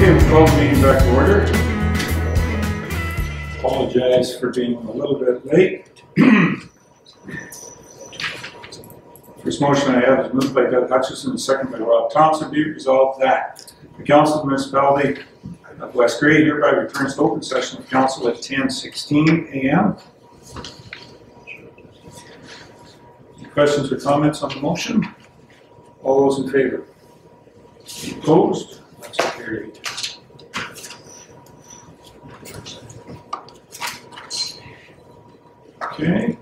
Okay, we'll call the meeting back to order. Apologize for being a little bit late. First motion I have is moved by Doug Hutchison and seconded by Rob Thompson. Be it resolved that the Council of the Municipality of West Grey hereby returns to open session of Council at 10:16 a.m. Any questions or comments on the motion? All those in favor? Opposed? That's carried. Okay.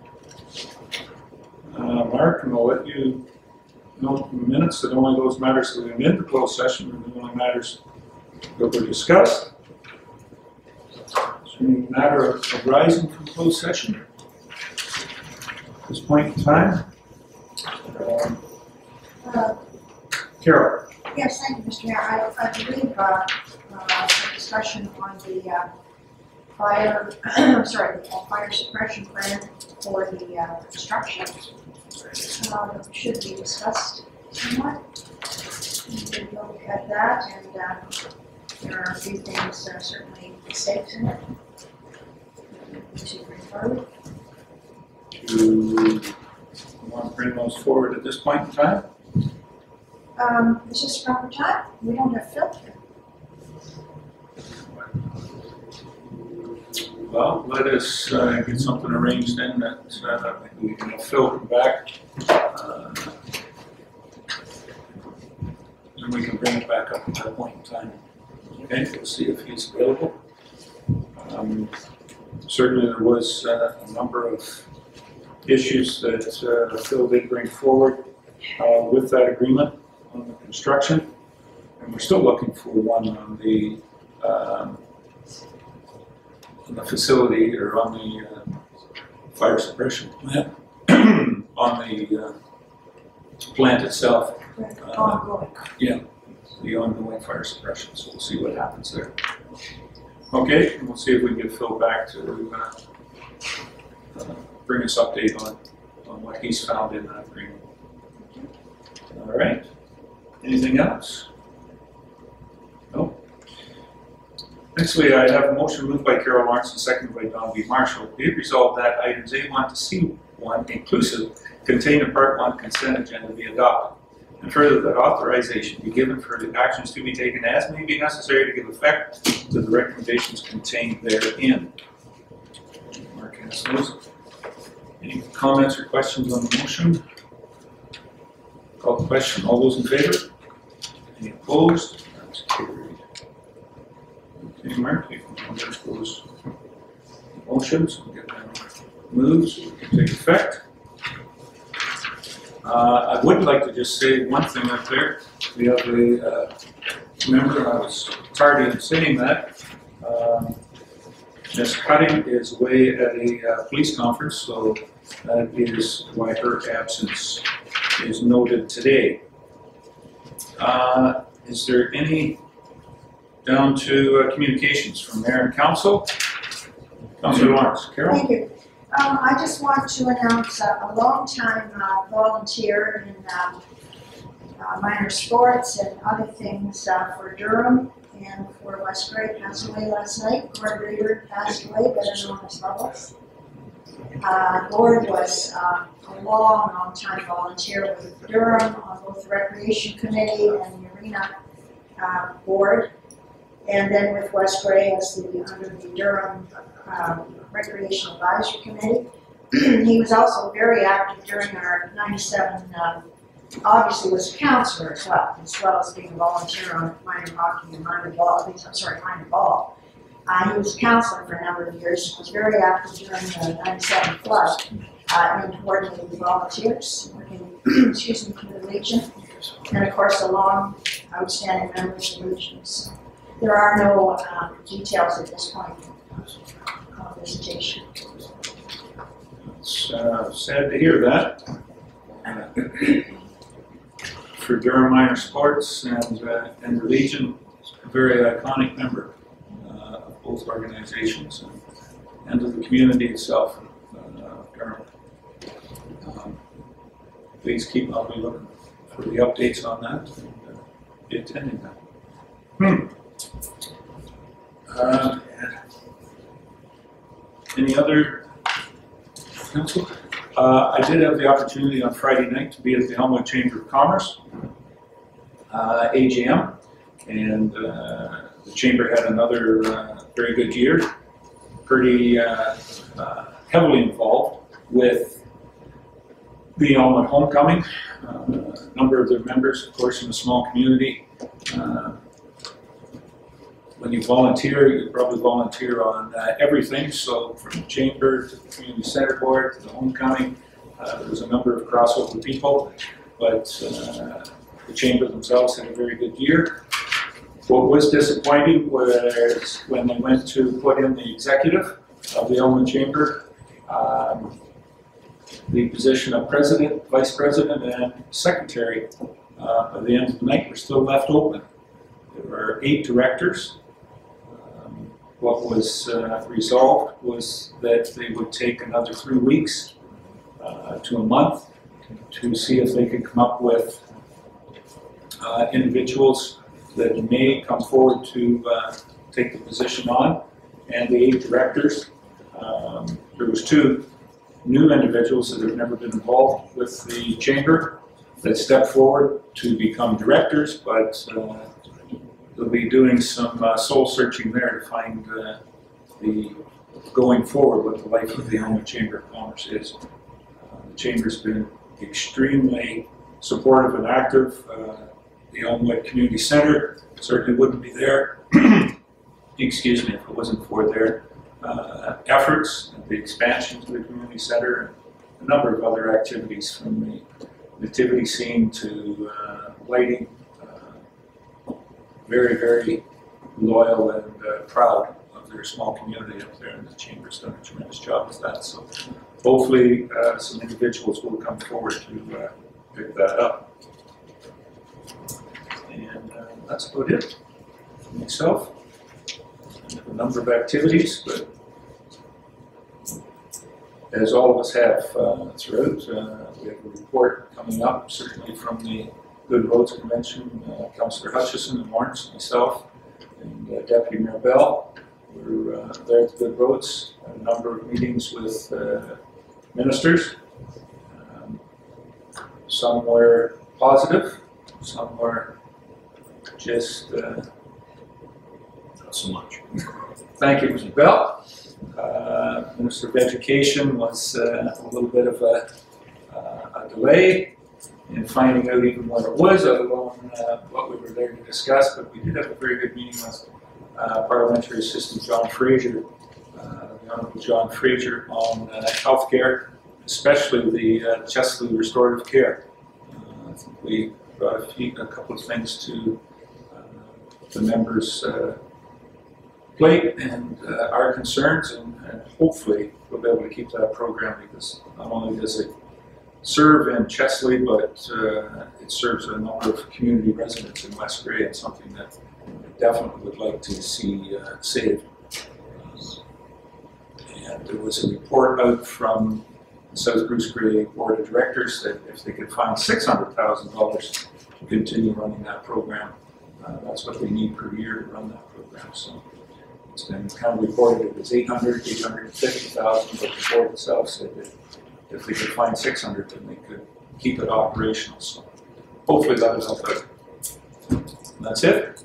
Mark, and I'll let you note in minutes that only those matters that are in the closed session are the only matters that were discussed. Is there any matter arising from closed session at this point in time? Carol. Yes, thank you, Mr. Mayor. I believe the discussion on the fire suppression plan for the construction should be discussed somewhat. We can look at that, and there are a few things certainly mistakes in it. We should bring forward. Do you want to bring those forward at this point in time? Is this proper time? We don't have filter. Well, let us get something arranged then that we can filter back. And we can bring it back up at that point in time. Okay, we'll see if he's available. Certainly there was a number of issues that Phil did bring forward with that agreement on the construction, and we're still looking for one on the facility, or on the fire suppression plant, on the plant itself. Yeah, the ongoing fire suppression. So we'll see what happens there. Okay, and we'll see if we can get Phil back to bring us update on what he's found in that agreement. All right. Anything else? No. Nextly, I have a motion moved by Carol Lawrence and seconded by Don B. Marshall. Be it resolved that items A1 to C1 inclusive contained in Part 1 consent agenda be adopted. And further, that authorization be given for the actions to be taken as may be necessary to give effect to the recommendations contained therein. Mark has those. Any comments or questions on the motion? Call the question. All those in favor? Any opposed? That's carried. Okay, Mark, you can just those motions and get them moved so we can take effect. I would like to just say one thing up there. We have a member, I was tardy in saying that. Ms. Cutting is away at a police conference, so that is why her absence is noted today. Is there any down to communications from Mayor and Council? Councilor Lawrence. Carol? Thank you. I just want to announce a long-time volunteer in minor sports and other things for Durham and for West Grey passed away last night. Gord Reader passed away, better known as Bubbles. Gord was a long time volunteer with Durham on both the Recreation Committee and the Arena Board, and then with West Grey as under the Durham Recreation Advisory Committee. He was also very active during our 97, obviously was a counselor as well as being a volunteer on minor hockey and minor ball, minor ball. He was a counselor for a number of years, was very active during the 97 flood in coordinating the volunteers, working for the Legion, and of course a long outstanding member of the Legion. So there are no details at this point of visitation. It's sad to hear that. For Durham Minor Sports and the Legion, a very iconic member of both organizations and of the community itself, Durham. Please keep on looking for the updates on that and be attending that. Any other council? I did have the opportunity on Friday night to be at the Elmwood Chamber of Commerce AGM, and the Chamber had another very good year, pretty heavily involved with the Elmwood Homecoming. A number of their members, of course, in a small community. When you volunteer, you probably volunteer on everything. So from the Chamber to the Community Center Board to the Homecoming, there was a number of crossover people, but the Chamber themselves had a very good year. What was disappointing was when they went to put in the executive of the Elmwood Chamber, the position of president, vice president, and secretary by the end of the night were still left open. There were 8 directors. What was resolved was that they would take another 3 weeks to a month to see if they could come up with individuals that may come forward to take the position on. And the 8 directors, there was 2 new individuals that have never been involved with the Chamber that stepped forward to become directors, but they'll be doing some soul searching there to find the going forward what the life of the Elmwood Chamber of Commerce is. The Chamber's been extremely supportive and active. The Elmwood Community Center certainly wouldn't be there, excuse me, if it wasn't for their efforts, the expansion to the community center, a number of other activities from the nativity scene to lighting. Very, very loyal and proud of their small community up there, and the Chamber's done a tremendous job with that. So hopefully some individuals will come forward to pick that up. And that's about it for myself. I have a number of activities, but as all of us have throughout, we have a report coming up, certainly from the Good Roads Convention, Councillor Hutchison and Lawrence, myself, and Deputy Mayor Bell. We're there at the Good Roads, a number of meetings with ministers. Some were positive, some were just not so much. Thank you, Mr. Bell. Minister of Education was a little bit of a delay in finding out even what it was, let alone what we were there to discuss, but we did have a very good meeting with Parliamentary Assistant John Fraser, the Honourable John Fraser, on healthcare, especially the Chesley Restorative Care. I think we brought a couple of things to the members' plate and our concerns, and hopefully we'll be able to keep that program, because not only does it serve in Chesley, but it serves a number of community residents in West Grey, and something that I definitely would like to see saved. And there was a report out from the South Bruce Grey Board of Directors that if they could find $600,000 to continue running that program, that's what they need per year to run that program. So it's been kind of reported it was $850,000, but the board itself said that if they could find 600, then they could keep it operational. So hopefully that will help out. And that's it.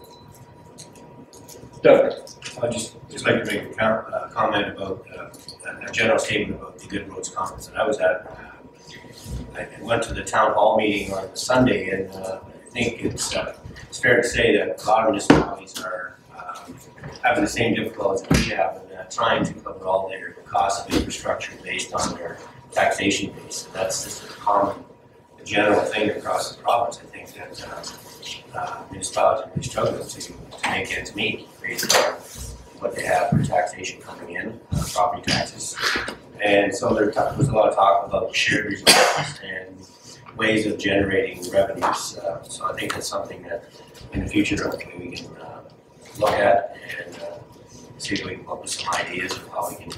Doug. I'd just like to make a comment about a general statement about the Good Roads Conference that I was at. I went to the town hall meeting on Sunday, and I think it's fair to say that a lot of municipalities are having the same difficulties that we have in trying to cover all their costs of infrastructure based on their taxation base. That's just a common, general thing across the province. I think that municipalities are really struggling to make ends meet based on what they have for taxation coming in, property taxes. And so there was a lot of talk about shared resources and ways of generating revenues. So I think that's something that in the future hopefully we can look at and see if we can come up with some ideas of how we can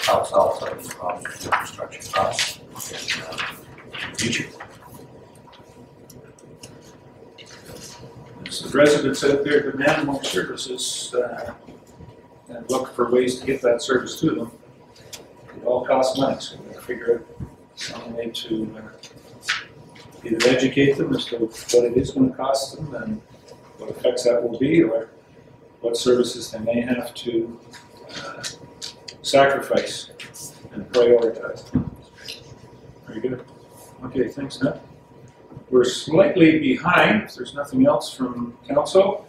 help solve some of these problems with infrastructure costs in the future. There's So residents out there demand more services and look for ways to get that service to them. It all costs money, so we gotta figure out some way to either educate them as to what it is gonna cost them and what effects that will be, or what services they may have to sacrifice and prioritize. Very good. Okay, thanks, Ned. We're slightly behind, if there's nothing else from council.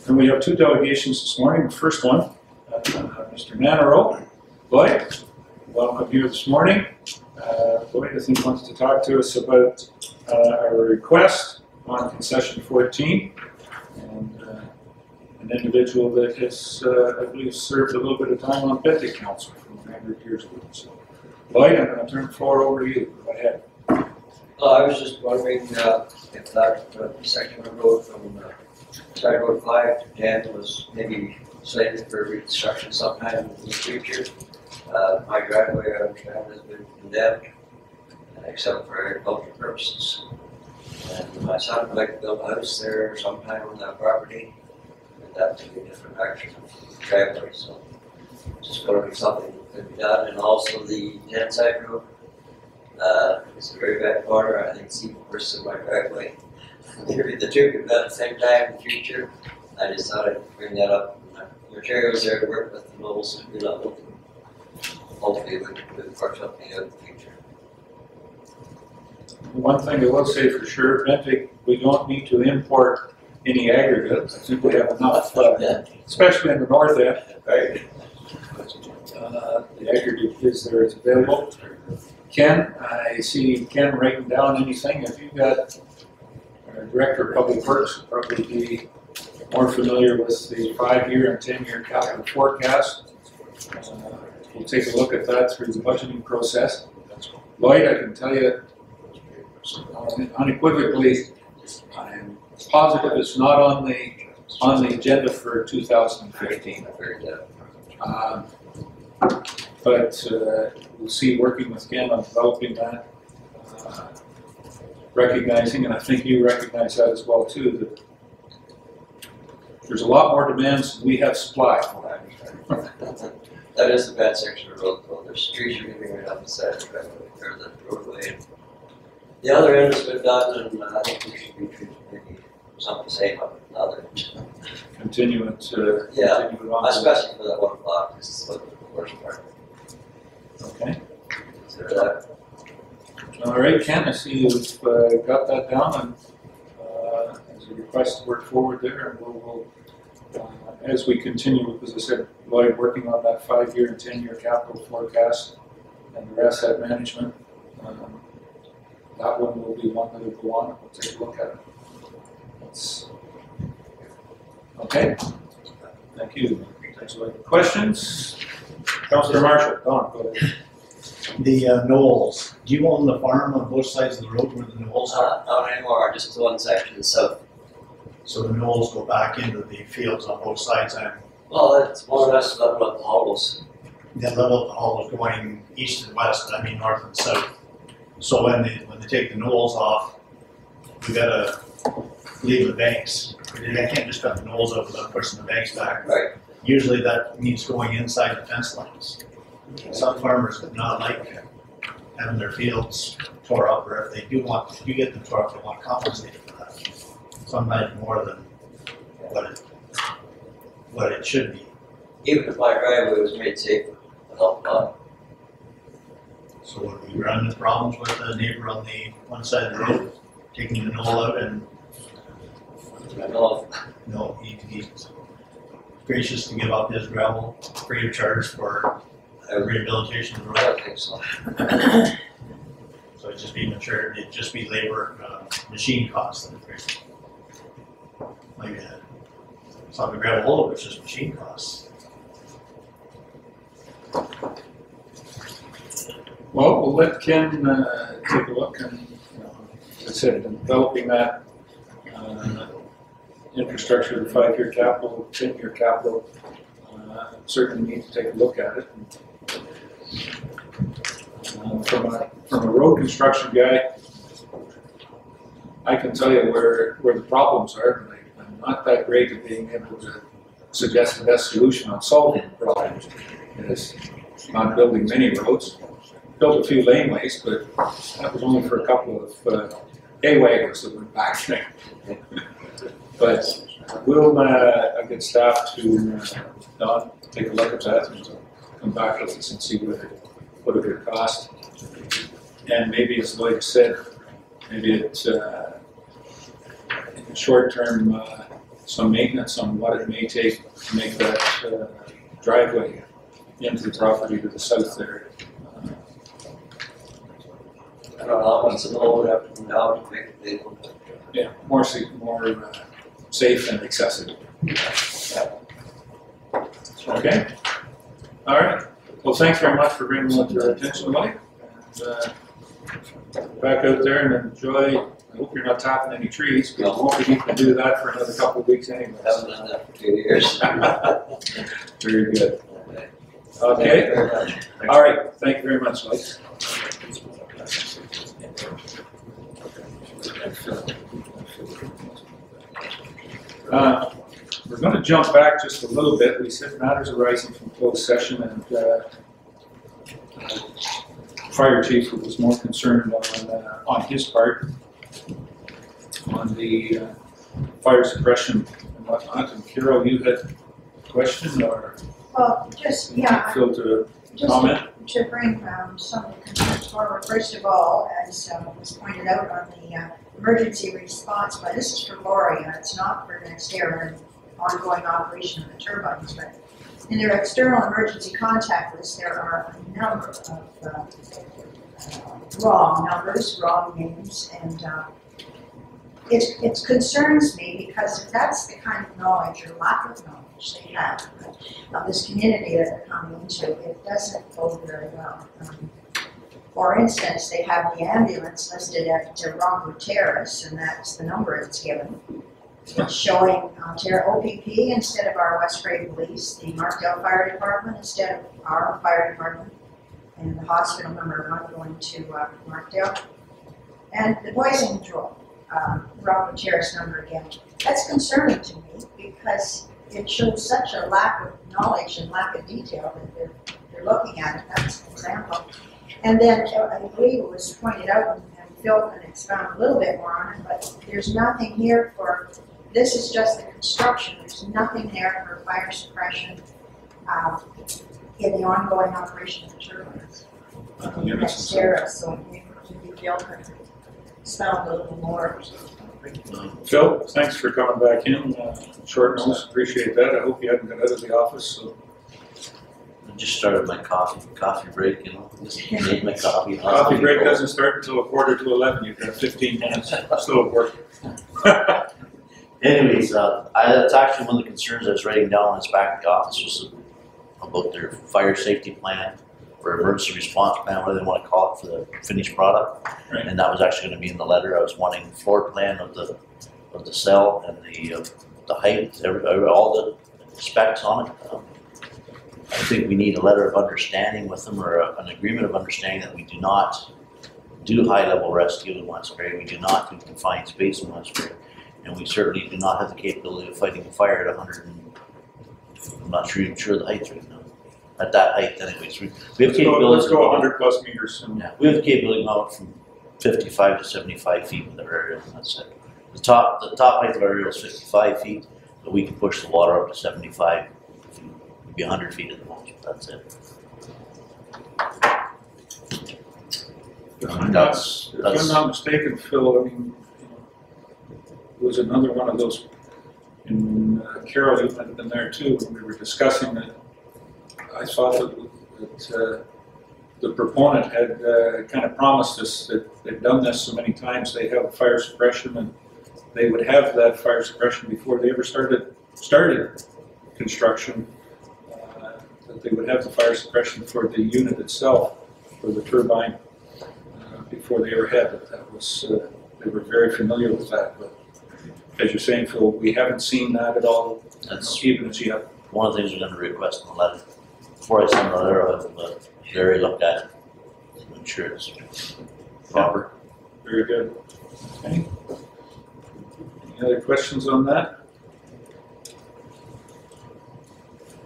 And we have two delegations this morning. The first one, Mr. Nanero. Lloyd, welcome here this morning. Lloyd, I think, wants to talk to us about our request on concession 14. And an individual that has, I believe, served a little bit of time on Bentley Council for 100 years ago. So, Lloyd, I'm going to turn the floor over to you. Go ahead. I was just wondering if that section of road from Side Road 5 to 10 was maybe slated for reconstruction sometime in the future. My driveway, I understand, has been condemned, except for agricultural purposes. And my son would like to build a house there sometime on that property, and that would be a different action of driveway. So just wondering if something could be done. And also the 10 Side Road. It's a very bad corner. I think it's even worse than my driveway. Maybe the two could be at the same time in the future. I just thought I'd bring that up. Materials there to work with the levels that we're not looking. Hopefully we can work something out in the future. One thing I will say for sure, Bentley, we don't need to import any aggregate. I think we have enough, especially in the north end. Right. The aggregate is there, it's available. Ken, I see Ken writing down anything. If you've got our Director of Public Works, will probably be more familiar with the 5-year and 10-year capital forecast. We'll take a look at that through the budgeting process. Lloyd, I can tell you unequivocally, I'm positive it's not on the agenda for 2015. But we'll see, working with Ken on developing that, recognizing, and I think you recognize that as well too, that there's a lot more demands than we have supply. That is the bad section of the road, though. There's trees you're giving right up the side of the roadway. The other end has been done, and I think we should be treating maybe something safe on the other end. Continue it on. Especially for that one block, this is the worst part. Okay. Consider that. All right, Ken, I see you've got that down, and as a request to work forward there, and we'll as we continue, as I said, Lloyd, working on that 5-year and 10-year capital forecast and the asset management. That one will be one that will go on, and we'll take a look at it. Okay. Thank you. Thanks, Lloyd. Questions? Councillor Marshall, Don, go ahead. The knolls, do you own the farm on both sides of the road where the knolls are? Not anymore, just one section south. So the knolls go back into the fields on both sides and Well, it's more or less level up the hollows. the level of the hollows going east and west, I mean north and south. So when they take the knolls off, we gotta leave the banks. I can't just cut the knolls out without pushing the banks back. Right. Usually that means going inside the fence lines. Some farmers do not like having their fields tore up, or if they do get them tore up, they want compensated for that. Sometimes more than what it should be. Even if my driveway was made safer, it helped out. So when we run into problems with the neighbor on the one side of the road, taking the knoll out, and no, he's gracious to give up his gravel free of charge for rehabilitation of the road. I don't think so. So it'd just be labor, machine costs. Like it's not the gravel hole, it's just machine costs. Well, we'll let Ken take a look, and as I said, in developing that infrastructure, the 5-year capital, 10-year capital, certainly need to take a look at it. From a road construction guy, I can tell you where the problems are, and not that great at being able to suggest the best solution on solving the problem. Is not building many roads. Built a few laneways, but that was only for a couple of hay wagons that went back there. But we'll I'll get staff to take a look at that and come back with us and see what it would cost. And maybe, as Lloyd said, maybe it's in the short term some maintenance on what it may take to make that driveway into the property to the south there. I don't know how much the load would have to come down to make it able to. Yeah, more safe and accessible. Okay. All right. Well, thanks very much for bringing that to our attention, Mike. And back out there and enjoy. I hope you're not tapping any trees, because you won't be able to do that for another couple of weeks anyway. Haven't done that for 2 years. Very good. Thank Okay. you very much. All right. Thank you very much, Mike. We're going to jump back just a little bit. We said matters arising from closed session, and fire chief was more concerned on his part on the fire suppression and whatnot. And Carol, you had a question or Well, just, yeah, Phil to just comment? to bring some of the concerns forward. First of all, as was pointed out on the emergency response plan, this is for Gloria, it's not for next year and ongoing operation of the turbines, but in their external emergency contact list, there are a number of wrong numbers, wrong names, and it concerns me because if that's the kind of knowledge or lack of knowledge they have of this community that they're coming into, it doesn't go very well. For instance, they have the ambulance listed at Rockwood Terrace, and that's the number it's given. It's showing OPP instead of our West Grey Police, the Markdale Fire Department instead of our fire department, and the hospital number 1 going to Markdale. And the poison control, Rockwood Terrace number again. That's concerning to me because it shows such a lack of knowledge and lack of detail that they're looking at it. That's an example. And then I believe it was pointed out, and Phil can expound a little bit more on it, but there's nothing here for, this is just the construction, there's nothing there for fire suppression in the ongoing operation of the turbines. Next Sarah, so maybe Phil can expound a little more. Phil, thanks for coming back in. Short notice, appreciate that. I hope you hadn't got out of the office. So. I just started my coffee break, you know, just made my coffee. Coffee break doesn't start until 11:15. You've got 15 minutes still at work. Anyways, that's actually one of the concerns I was writing down on this back of the office was about their fire safety plan or emergency response plan, whatever they want to call it, for the finished product. Right. And that was actually going to be in the letter. I was wanting the floor plan of the cell and the height, all the specs on it. I think we need a letter of understanding with them, or an agreement of understanding that we do not do high-level rescue in West Grey. We do not do confined space in West Grey, and we certainly do not have the capability of fighting a fire at 100. I'm not even sure the height right now. At that height, anyways, we have capability. Let's go 100 plus meters. Yeah, we have the capability of from 55 to 75 feet with our aerial, and that's it. The top height of our aerial is 55 feet, but we can push the water up to 75 feet. Maybe 100 feet at the most, but that's it. If I'm not mistaken, Phil, I mean, it was another one of those, and Carol, you might have been there too, when we were discussing it. I thought that the proponent had kind of promised us that they've done this so many times, they have fire suppression, and they would have that fire suppression before they ever started construction. That they would have the fire suppression for the unit itself, for the turbine, before they ever had it. That was, they were very familiar with that, but as you're saying, Phil, we haven't seen that at all, even as yet. One of the things we're going to request in the letter. Before I send the letter, I'll have Larry look at it to ensure it's proper. Very good. Okay. Any other questions on that?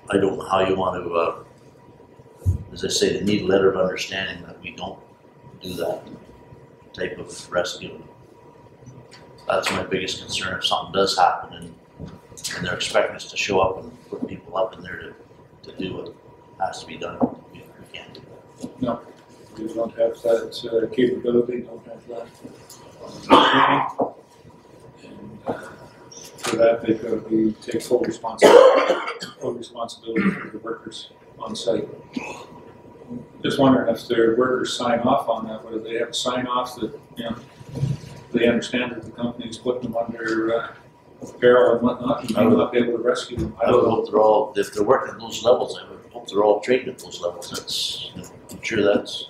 I don't know how you want to, as I say, they need a letter of understanding that we don't do that type of rescue. That's my biggest concern. If something does happen and they're expecting us to show up and put people up in there to do what has to be done, we can't do that. No, we don't have that capability, don't have that training. And for that, they've got to take full responsibility for the workers on site. Just wondering if their workers sign off on that, whether they have to sign off that, they understand that the company's putting them under peril and whatnot, and may not be able to rescue them. I would hope they're all, if they're working at those levels, I would hope they're all trained at those levels. That's, I'm sure that's,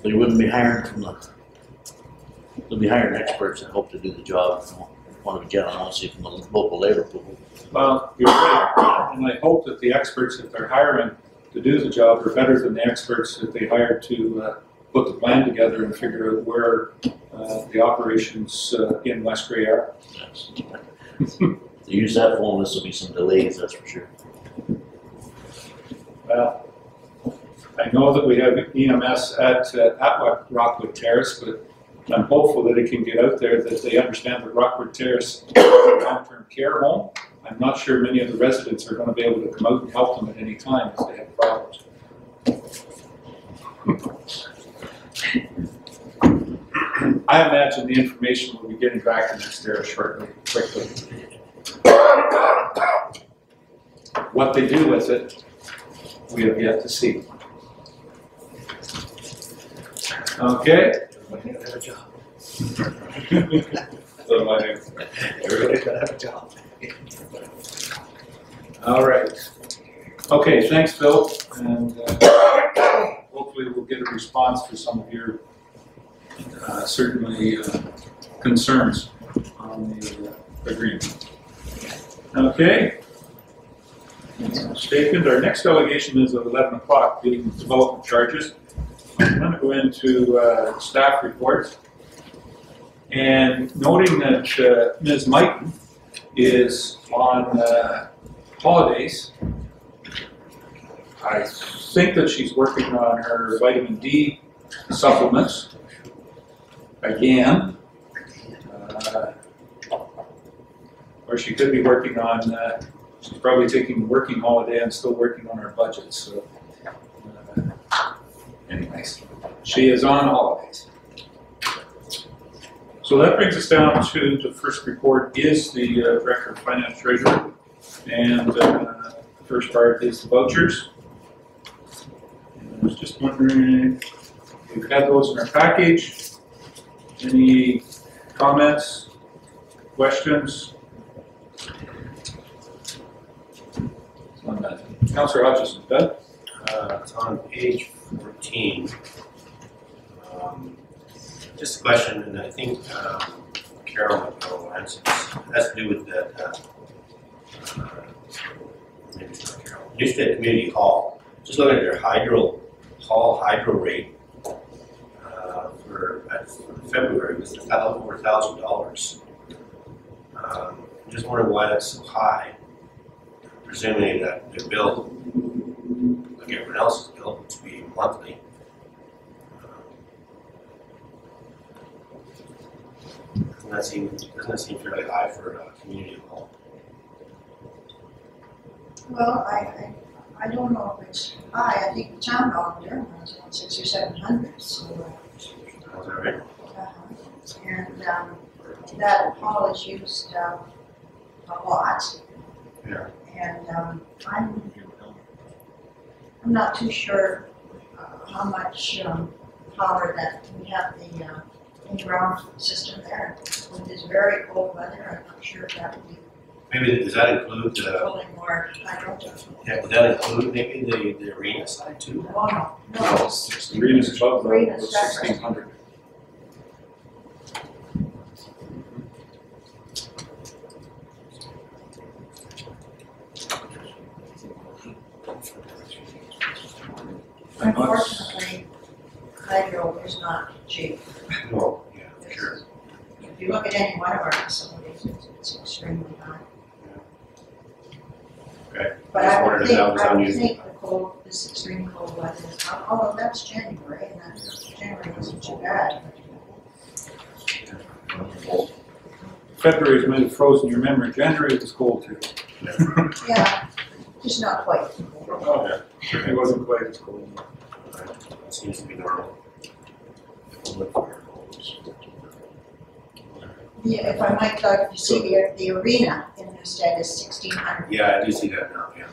they wouldn't be hiring from they'll be hiring experts that hope to do the job. One of the gentlemen, honestly, from the local labor pool. Well, you're right, and I hope that the experts that they're hiring to do the job are better than the experts that they hired to put the plan together and figure out where the operations in West Grey are. Yes. They use that phone, this will be some delays, that's for sure. Well, I know that we have EMS at Rockwood Terrace, but I'm hopeful that it can get out there that they understand that Rockwood Terrace is a long-term care home. I'm not sure many of the residents are going to be able to come out and help them at any time if they have problems. I imagine the information will be getting back to NextEra shortly, quickly. What they do with it, we have yet to see. Okay. Everybody's gotta have a job. So my Everybody's gotta have a job. all right. Okay, thanks, Phil. And hopefully we'll get a response to some of your certainly concerns on the agreement. Okay. Statement. Our next delegation is at 11 o'clock, dealing with development charges. I'm going to go into staff reports. And noting that Ms. Mighton is on holidays, I think that she's working on her vitamin D supplements again, or she could be working on, she's probably taking a working holiday and still working on her budget. So, anyways, she is on holidays. So that brings us down to the first report is the Director of Finance Treasurer, and the first part is the vouchers. And I was just wondering, we've had those in our package. Any comments, questions? On that, Councillor Hutchison, Doug? It's on page 14. Just a question, and I think Carol might know answers. It has to do with that, maybe it's not Carol. Newstead Community Hall. Just looking at their hydro rate for February was over $1,000. I'm just wondering why that's so high, presuming that their bill, like everyone else's bill, would be monthly. Doesn't that seem fairly high for a community hall? Well, I don't know if it's high. I think the town hall in Durham is around 600 or 700. So, Was that right? and that hall is used a lot. Yeah. And I'm not too sure how much power that we have the in-ground system there. With this very cold weather, I'm not sure if that would be Maybe does that include pulling more hydro. yeah, would that include maybe the arena side too? Oh, no. The arena's above the Arena's back. 1,600. Unfortunately, hydro is not cheap. No, yeah, sure. If you look at any one of our facilities, it's extremely high. Okay. But I just I wondered would if think, that was I would unusual. think the cold, this extreme cold weather is, although that's January, and that's, January isn't too bad. February might have frozen your memory. January was cold too. Yeah, just not quite. Oh, yeah. It wasn't quite as cold. That seems to be normal. Yeah, if I might, like, you see the arena in Newstead is 1,600. Yeah, I do see that now, yeah.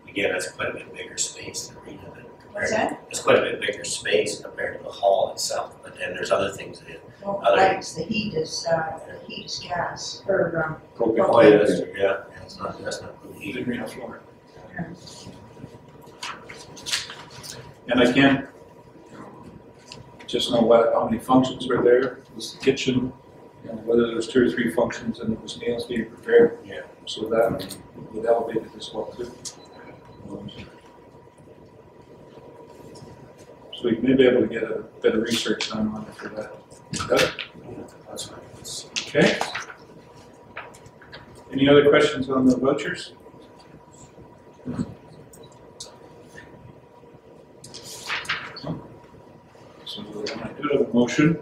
Again, that's quite a bit bigger space than arena. What's that? It's quite a bit bigger space compared to the hall itself, but then there's other things in it. Well, Other- lights, the heat is gas, or, Oh, yeah, that's true, yeah. That's not good The heat. arena floor. And I can't just know how many functions were there. Was the kitchen, whether there was 2 or 3 functions and it was meals being prepared. Yeah. So that would elevate it as well too. So we may be able to get a bit of research done on it for that. Okay? That's fine. Okay. Any other questions on the vouchers? So I do have a motion.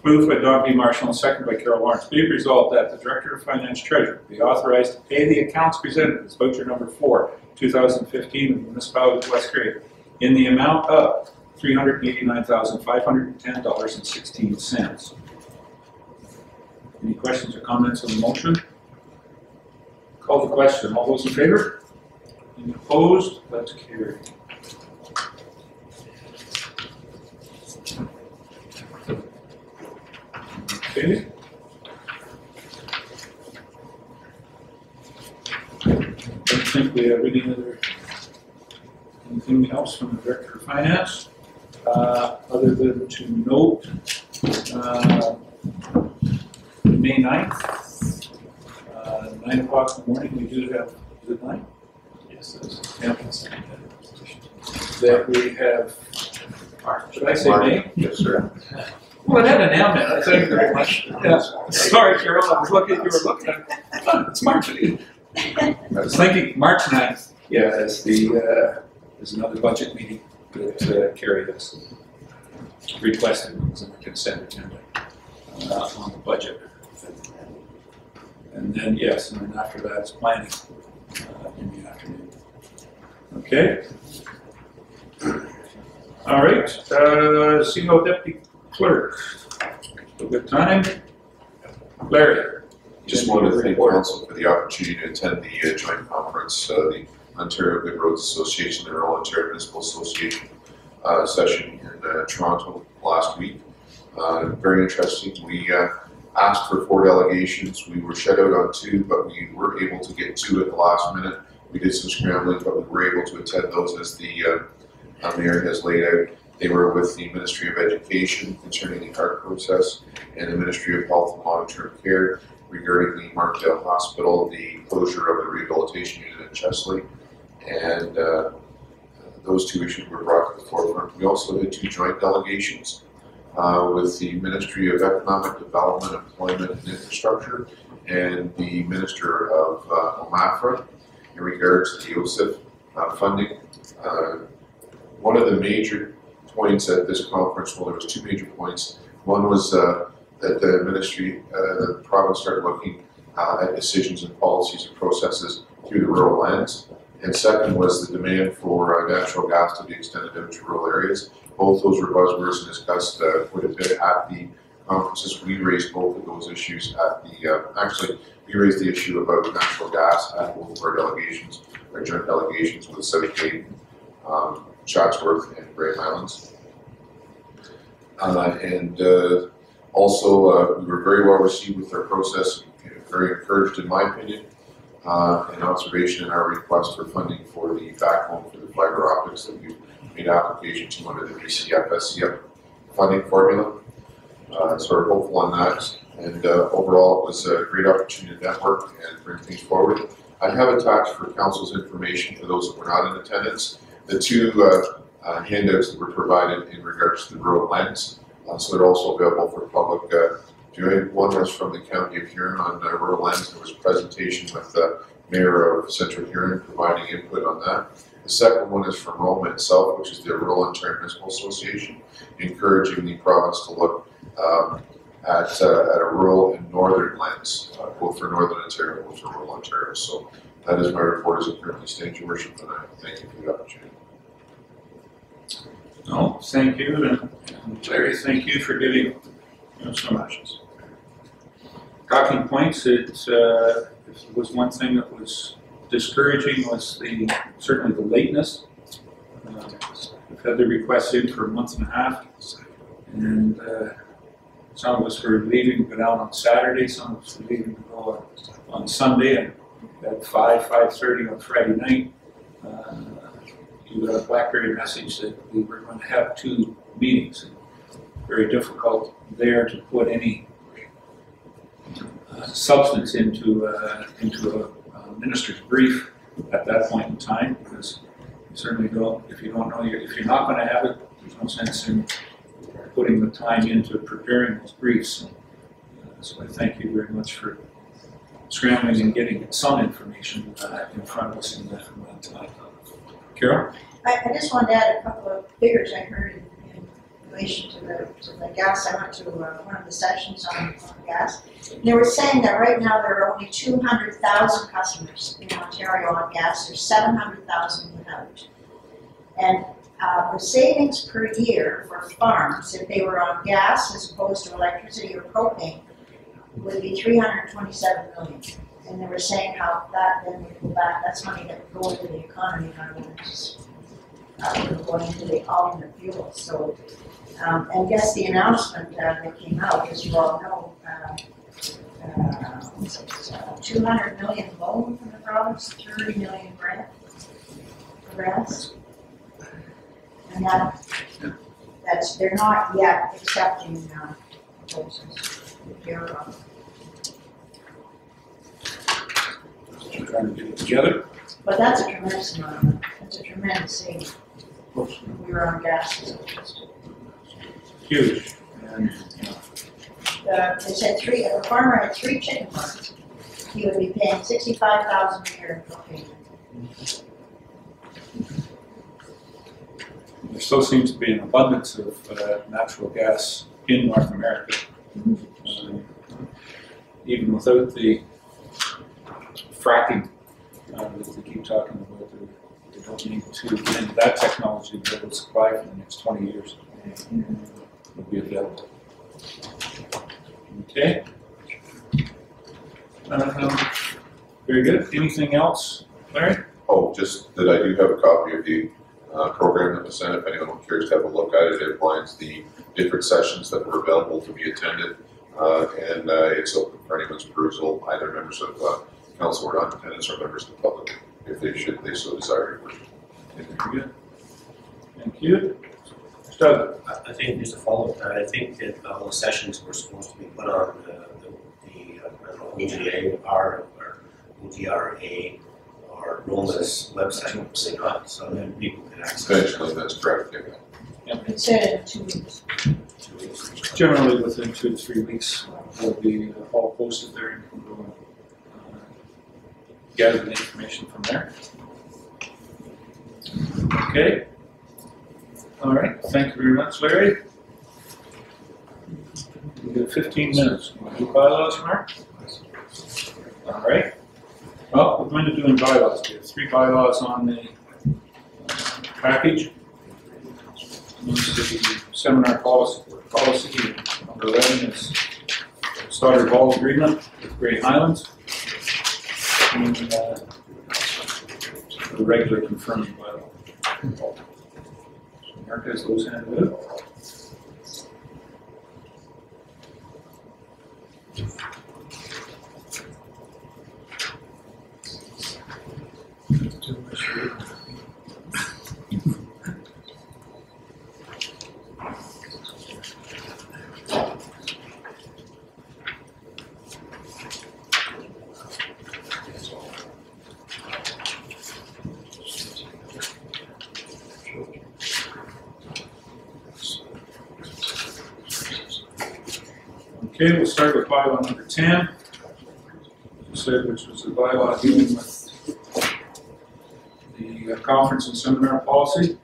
Moved by Don B. Marshall and seconded by Carol Lawrence. Be it resolved that the Director of Finance Treasurer be authorized to pay the accounts presented as voucher number 4, 2015 of the Municipality of West Grade in the amount of $389,510.16. Any questions or comments on the motion? Call the question. All those in favor? Any opposed? That's carried. Okay. I don't think we have anything else from the Director of Finance, other than to note, May 9th, 9 o'clock in the morning, we do have, is it 9? Yes, it is. Yeah. That we have, should I say May? Yes, sir. Well, it had an M in it. Thank you very much. Yeah. Sorry, Carol, I was looking, you were looking at, oh, it's March. I was thinking March 9th, yeah, as there's another budget meeting that Carrie has requested, it was in the consent agenda on the budget. And then, yes, and then after that is planning in the afternoon. Okay? All right, CMO Deputy Clerk. A good time. Larry. Just wanted to thank council for the opportunity to attend the joint conference, the Ontario Good Roads Association, the Royal Ontario Municipal Association session in Toronto last week. Very interesting. We asked for 4 delegations. We were shut out on 2, but we were able to get 2 at the last minute. We did some scrambling, but we were able to attend those as the mayor has laid out. They were with the Ministry of Education concerning the ARC process and the Ministry of Health and Long-Term Care regarding the Markdale Hospital, the closure of the rehabilitation unit in Chesley, and those 2 issues were brought to the forefront. We also had 2 joint delegations with the Ministry of Economic Development, Employment and Infrastructure and the Minister of OMAFRA in regards to the OSIF funding. One of the major points at this conference, well, there was 2 major points. One was that the ministry, the province started looking at decisions and policies and processes through the rural lens. And second was the demand for natural gas to be extended out to rural areas. Both those were buzzwords and discussed quite a bit at the conferences. We raised both of those issues at the, actually, we raised the issue about natural gas at both of our delegations, our joint delegations with Southgate, Chatsworth and Grey Highlands. Also, we were very well received with our process, very encouraged in my opinion, and observation in our request for funding for the backbone for the fiber optics that we made application to under the BCF-SCF funding formula. So we're hopeful on that, and overall it was a great opportunity to network and bring things forward. I have attached for council's information for those that were not in attendance the 2 handouts that were provided in regards to the rural lens. So they're also available for public One was from the County of Huron on rural lands. There was a presentation with the Mayor of Central Huron providing input on that. The second one is from Roma itself, which is the Rural Ontario Municipal Association, encouraging the province to look at a rural and northern lens, both for Northern Ontario and both for rural Ontario. So that is my report as it currently stands, Your Worship, and I thank you for the opportunity. No, thank you, and Larry, thank you for giving some actions. Talking points, it was one thing that was discouraging was certainly the lateness. We've had the requests in for a month and a half, and some of us were leaving to go down on Saturday, some of us were leaving to go on Sunday, and at 5:30 on Friday night, you got a BlackBerry message that we were going to have 2 meetings. Very difficult there to put any substance into a minister's brief at that point in time, because you certainly don't, if you're not going to have it, there's no sense in putting the time into preparing those briefs. So I thank you very much for scrambling and getting some information in front of us in that time. Carol? I just wanted to add a couple of figures I heard in relation to the gas. I went to one of the sessions on gas. And they were saying that right now there are only 200,000 customers in Ontario on gas. There's 700,000 without. And the savings per year for farms, if they were on gas as opposed to electricity or propane, would be $327 million. And they were saying how that then would go back. That's money that would go into the economy, not going into the alternate fuels. So, and I guess the announcement that came out, as you all know, 200 million loan from the province, 30 million grants. And that's they're not yet accepting proposals. We're trying to get it together. But that's a tremendous amount. That's a tremendous saving. We were on gas. Huge. And, they said if a farmer had 3 chicken farms, he would be paying $65,000 a year in propane. there still seems to be an abundance of natural gas in North America. Even without the fracking that we keep talking about, they don't need to get into that technology to be able to supply for the next 20 years. Will be available. Okay. Very good. Anything else, Larry? Oh, just that I do have a copy of the program that was sent. If anyone cares to have a look at it, it outlines the different sessions that were available to be attended, and it's open for anyone's perusal, either members of council or non-attendants or members of the public, if they so desire. Very good. Thank you. Doug? I think just a follow-up, I think that all the sessions were supposed to be put on the OGA, or OGRA, or Roma's website, say not, so that people can access it. Eventually, that's correct. Yeah. It said in 2 weeks. 2 weeks. Generally within 2 to 3 weeks, will be all posted there, and you can go gather the information from there. Okay. All right. Thank you very much, Larry. We have 15 minutes. Want to do bylaws, Mark? All right. Well, we're going to do in bylaws. We have 3 bylaws on the package. The seminar policy number 11 is starter ball agreement with Great Highlands, and the regular confirming bylaw. Mark has those handed out. Okay, we'll start with bylaw number 10. Which was the bylaw dealing with the conference and seminar policy.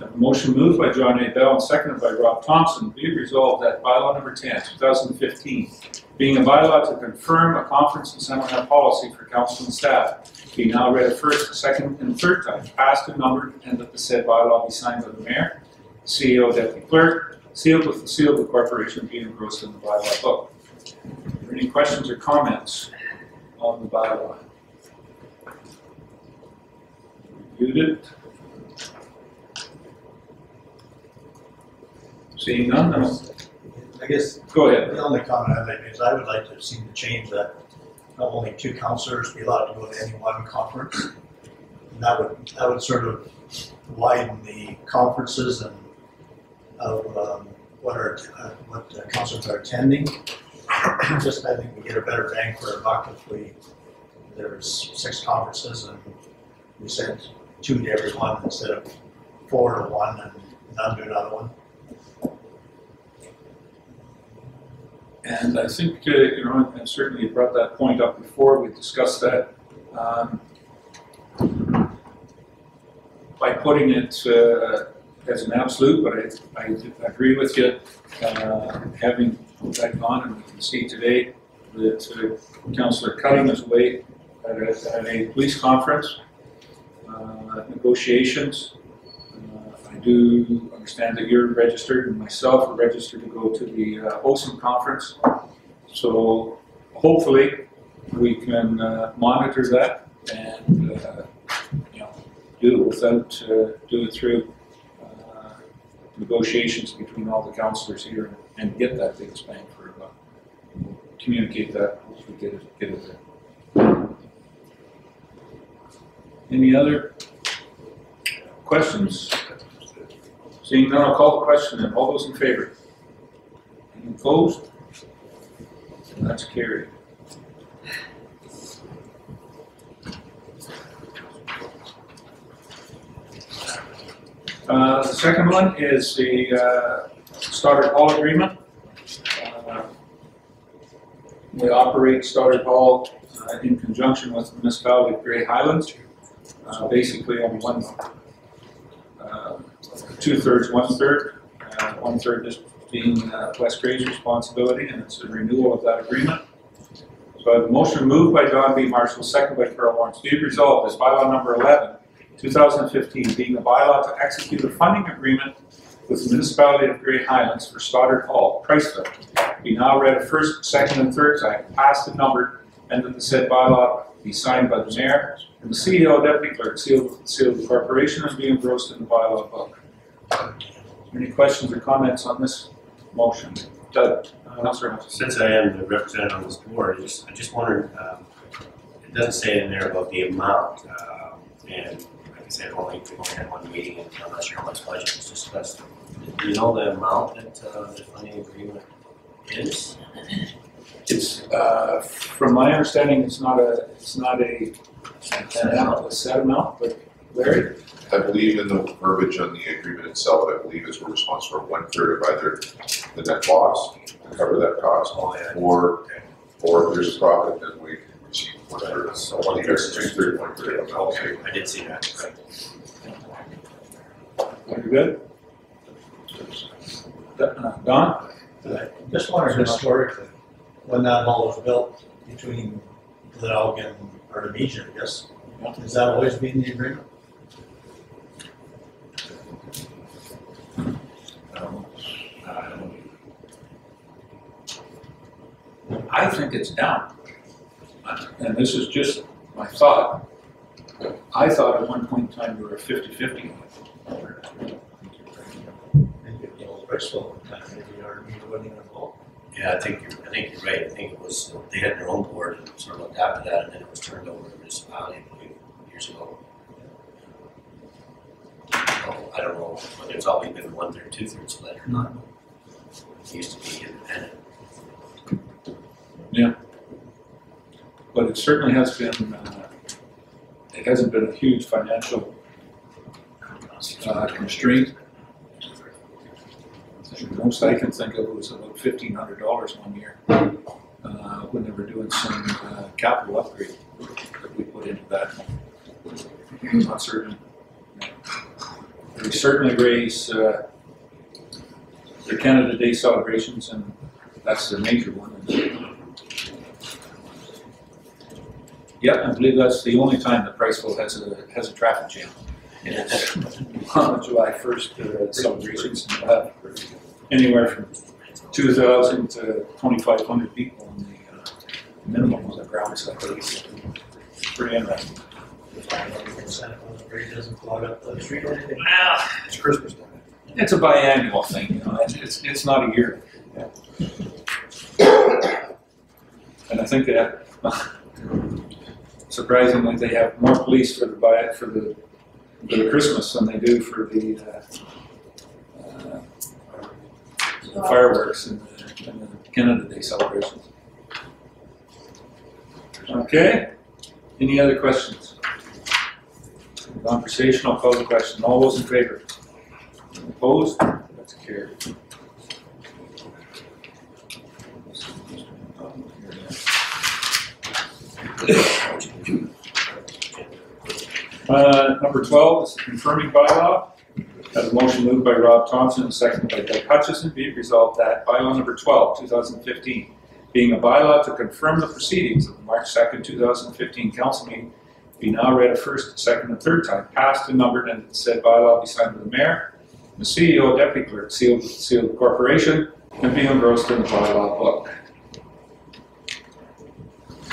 A motion moved by John A. Bell and seconded by Rob Thompson. Be it resolved that bylaw number 10, 2015, being a bylaw to confirm a conference and seminar policy for council and staff, be now read a first, second, and third time, passed and numbered, and that the said bylaw be signed by the mayor, CEO, deputy clerk, sealed with the seal of the corporation, being engrossed in the bylaw book. Are there any questions or comments on the bylaw? Reviewed it. Seeing none, then I guess go ahead. the only comment I'd make is I would like to see the change that not only 2 councillors be allowed to go to any one conference. And that would sort of widen the conferences and of what councillors are attending. Just I think we get a better bang for our buck if there's 6 conferences and we send 2 to every one instead of 4 to one and none to another one. And I think, and certainly you brought that point up before, we discussed that. By putting it as an absolute, but I agree with you, having that gone, and we can see today that Councillor Cutting is away at a police conference, negotiations. I do understand that you're registered and myself are registered to go to the OSIM conference. So hopefully we can monitor that and do it through negotiations between all the councillors here and get that biggest bang for a buck. Communicate that, hopefully get it there. Any other questions? Seeing none, I'll call the question in. All those in favor? Any opposed? That's carried. The second one is the Stoddard Hall agreement. We operate Stoddard Hall in conjunction with the Municipality of Grey Highlands, basically on one 2/3, 1/3. 1/3 just being West Grey's responsibility, and it's a renewal of that agreement. So I have a motion moved by Don B. Marshall, second by Carl Lawrence. Be it resolved as bylaw number 11, 2015, being a bylaw to execute a funding agreement with the Municipality of Grey Highlands for Stoddard Hall, Priceville, be now read a first, second, and third time, passed and numbered, and that the said bylaw be signed by the mayor and the CEO, deputy clerk, sealed with the seal of the corporation, and be engrossed in the bylaw book. Any questions or comments on this motion? Doug? Since I am the representative on this board, I just wondered, it doesn't say in there about the amount, and like I said, we've only had one meeting, and I'm not sure how much budget was discussed. Do you know the amount that the funding agreement is? It's from my understanding, it's not a set amount, but Larry? I believe in the verbiage on the agreement itself, I believe is we're responsible for 1/3 of either the net loss to cover that cost, or if there's a profit, then we receive 1/3. So 1/3, 2/3, 1/3. Okay, I did see that. Are you good? Don? I just wondered historically, when that hall was built between Glenelg and Artemisia, I guess, has that always been the agreement? I think it's down. And this is just my thought. I thought at one point in time we were 50-50. Maybe it was Bristol, maybe Artemisia wasn't even involved. Yeah, I think you're right. I think it was, they had their own board and sort of looked after that, and then it was turned over to the municipality, I believe, years ago. I don't know whether it's always been 1/3, 2/3 split or not. It used to be independent. Yeah. But it certainly has been, it hasn't been a huge financial constraint. most I can think of was about $1,500 one year, when they were doing some capital upgrade that we put into that. I'm not certain. We certainly raise the Canada Day celebrations, and that's the major one. Yeah, I believe that's the only time that Priceville has a traffic jam. It's on the July 1st celebrations, and we'll have anywhere from 2,000 to 2,500 people on the minimum of the grounds. I think it's pretty interesting. Doesn't clog up the street or anything. It's Christmas time. It's a biannual thing, you know. It's not a year. And I think that surprisingly they have more police for the Christmas than they do for the fireworks and the Canada Day celebrations. Okay. Any other questions? Conversation, I'll call the question. All those in favor? Opposed? That's carried. Number 12 is the confirming bylaw. Have a motion moved by Rob Thompson and seconded by Doug Hutchison. Be it resolved that bylaw number 12, 2015, being a bylaw to confirm the proceedings of the March 2nd, 2015 council meeting, be now read a first, second, and third time, passed and numbered, and said bylaw be signed by the mayor, the CEO, deputy clerk, sealed with the seal of the corporation, and be engrossed in the bylaw book.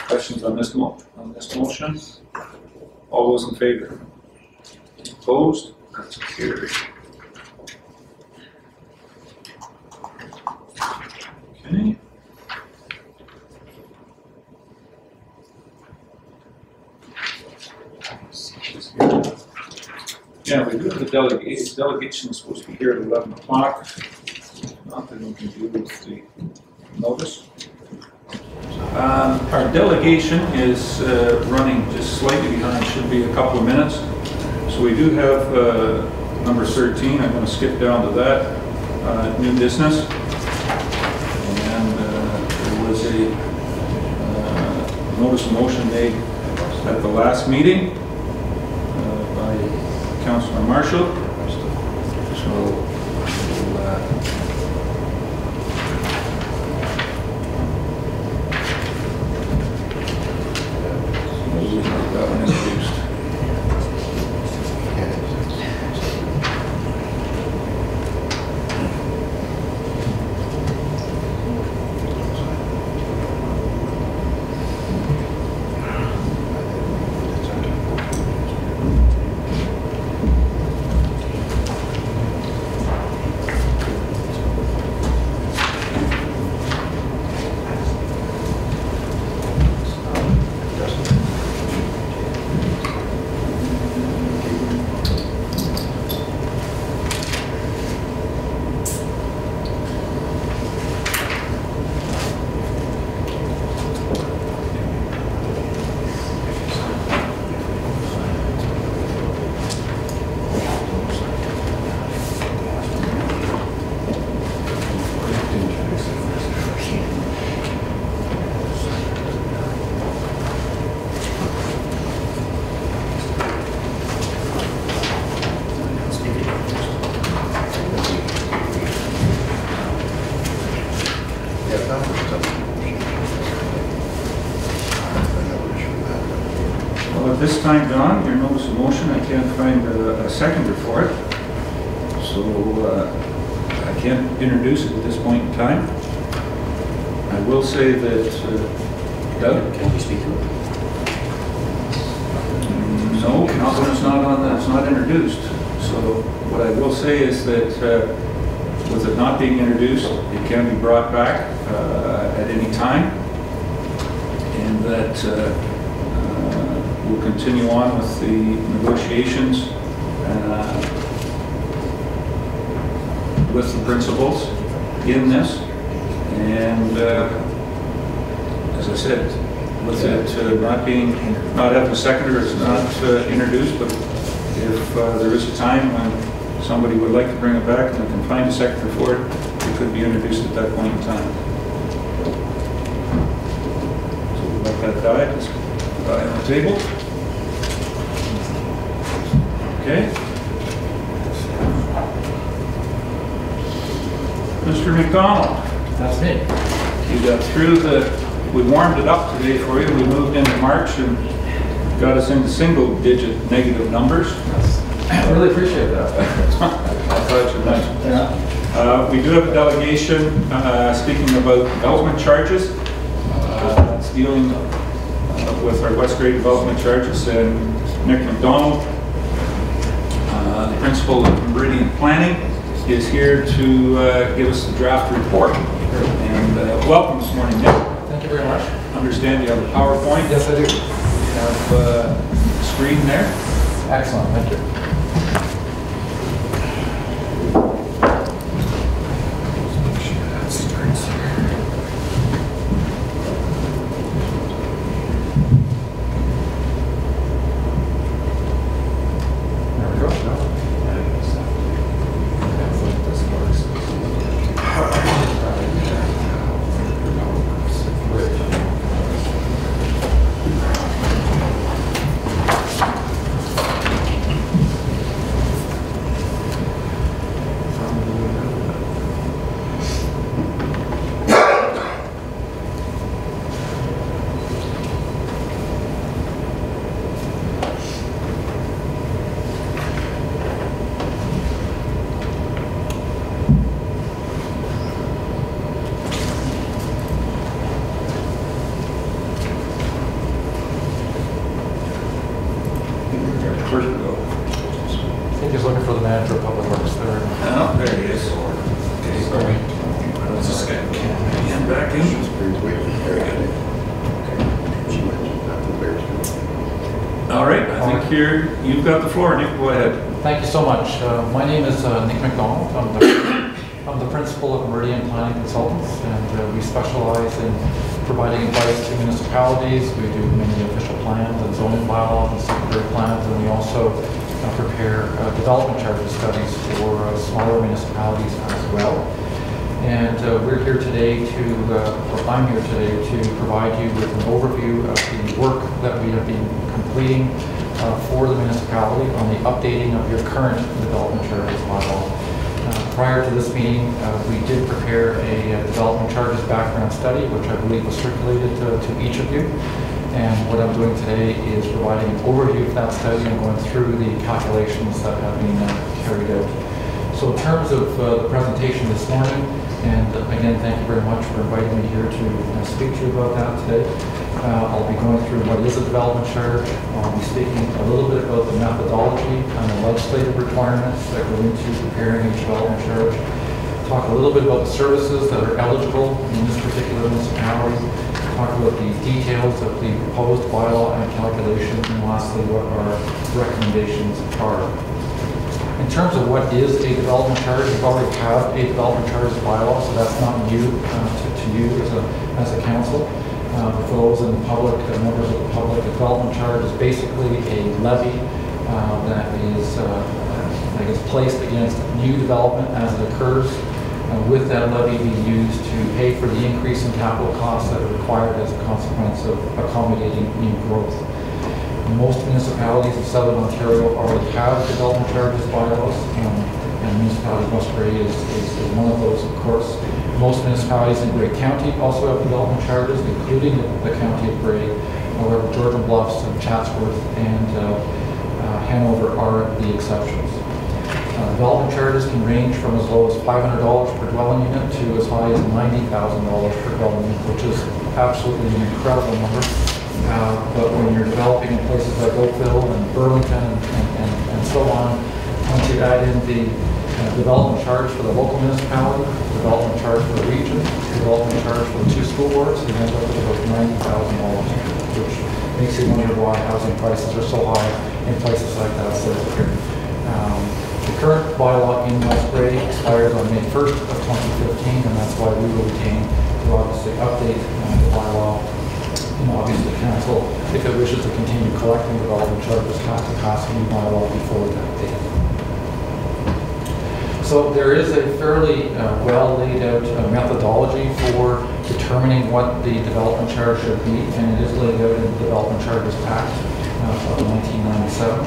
Questions on this motion? All those in favor? Opposed? That's carried. Okay. Yeah, we do have the delegations. Delegations supposed to be here at 11 o'clock. Nothing we can do with the notice. Our delegation is running just slightly behind, should be a couple of minutes. So we do have number 13, I'm going to skip down to that, new business. And there was a notice of motion made at the last meeting by Councilor Marshall. So we'll have that one introduced. Well, at this time, John, your notice of motion, I can't find a seconder for it. So I can't introduce it at this point in time. I will say that, Doug? Can we speak to it? No, not when it's not on, it's not introduced. So what I will say is that with it not being introduced, it can be brought back at any time, and that we'll continue on with the negotiations with the principals in this. And as I said, with it not having a seconder, it's not introduced, but if there is a time when somebody would like to bring it back and we can find a seconder for it, we could be introduced at that point in time. So we'll let that die, just die on the table. Okay. Mr. McDonald. That's me. You got through we warmed it up today for you. We moved into March and got us into single-digit negative numbers. I really appreciate that. I'm glad you mentioned. Yeah. We do have a delegation speaking about development charges. It's dealing with our West Grade development charges, and Nick McDonald, the principal of Meridian Planning, is here to give us the draft report. And welcome this morning, Nick. Thank you very much. Understand you have a PowerPoint. Yes, I do. You have a screen there. Excellent, thank you. There we go. First we go. I think he's looking for the manager of public works there. Oh, there he is. Okay, sorry. Let's just get him back in. Very good. All right, I think you've got the floor, Nick. Go ahead. Thank you so much. My name is Nick McDonald. I'm the principal of Meridian Planning Consultants, and we specialize in providing advice to municipalities. We do many official plans and zoning bylaws and secondary plans, and we also prepare development charges studies for smaller municipalities as well. And we're here today I'm here today to provide you with an overview of the work that we have been completing for the municipality on the updating of your current development charges bylaw. Prior to this meeting, we did prepare a development charges background study, which I believe was circulated to each of you. And what I'm doing today is providing an overview of that study and going through the calculations that have been carried out. So in terms of the presentation this morning, and again, thank you very much for inviting me here to speak to you about that today. I'll be going through what is a development charge. I'll be speaking a little bit about the methodology and the legislative requirements that go into preparing each development charge. Talk a little bit about the services that are eligible in this particular municipality. Talk about the details of the proposed bylaw and calculation, and lastly, what our recommendations are. In terms of what is a development charge, we already have a development charge bylaw, so that's not new to you as a council. For those in the public, members of the public, a development charge is basically a levy that is placed against new development as it occurs, with that levy being used to pay for the increase in capital costs that are required as a consequence of accommodating new growth. Most municipalities in Southern Ontario already have development charges bylaws, and municipality of West Grade is one of those, of course. Most municipalities in Grey County also have development charges, including the County of Grey. However, Georgian Bluffs and Chatsworth and Hanover are the exceptions. Development charges can range from as low as $500 per dwelling unit to as high as $90,000 per dwelling unit, which is absolutely an incredible number. But when you're developing in places like Oakville and Burlington and so on, once you add in the development charge for the local municipality, development charge for the region, development charge for the 2 school boards, you end up with about $90,000, which makes you wonder why housing prices are so high in places like that. So the current bylaw in West Grade expires on May 1st of 2015, and that's why we will retain to obviously update the bylaw. And obviously, council, if it wishes to continue collecting development charges, has to pass a new bylaw before that date. So there is a fairly well laid out methodology for determining what the development charge should be, and it is laid out in the Development Charges Act of 1997.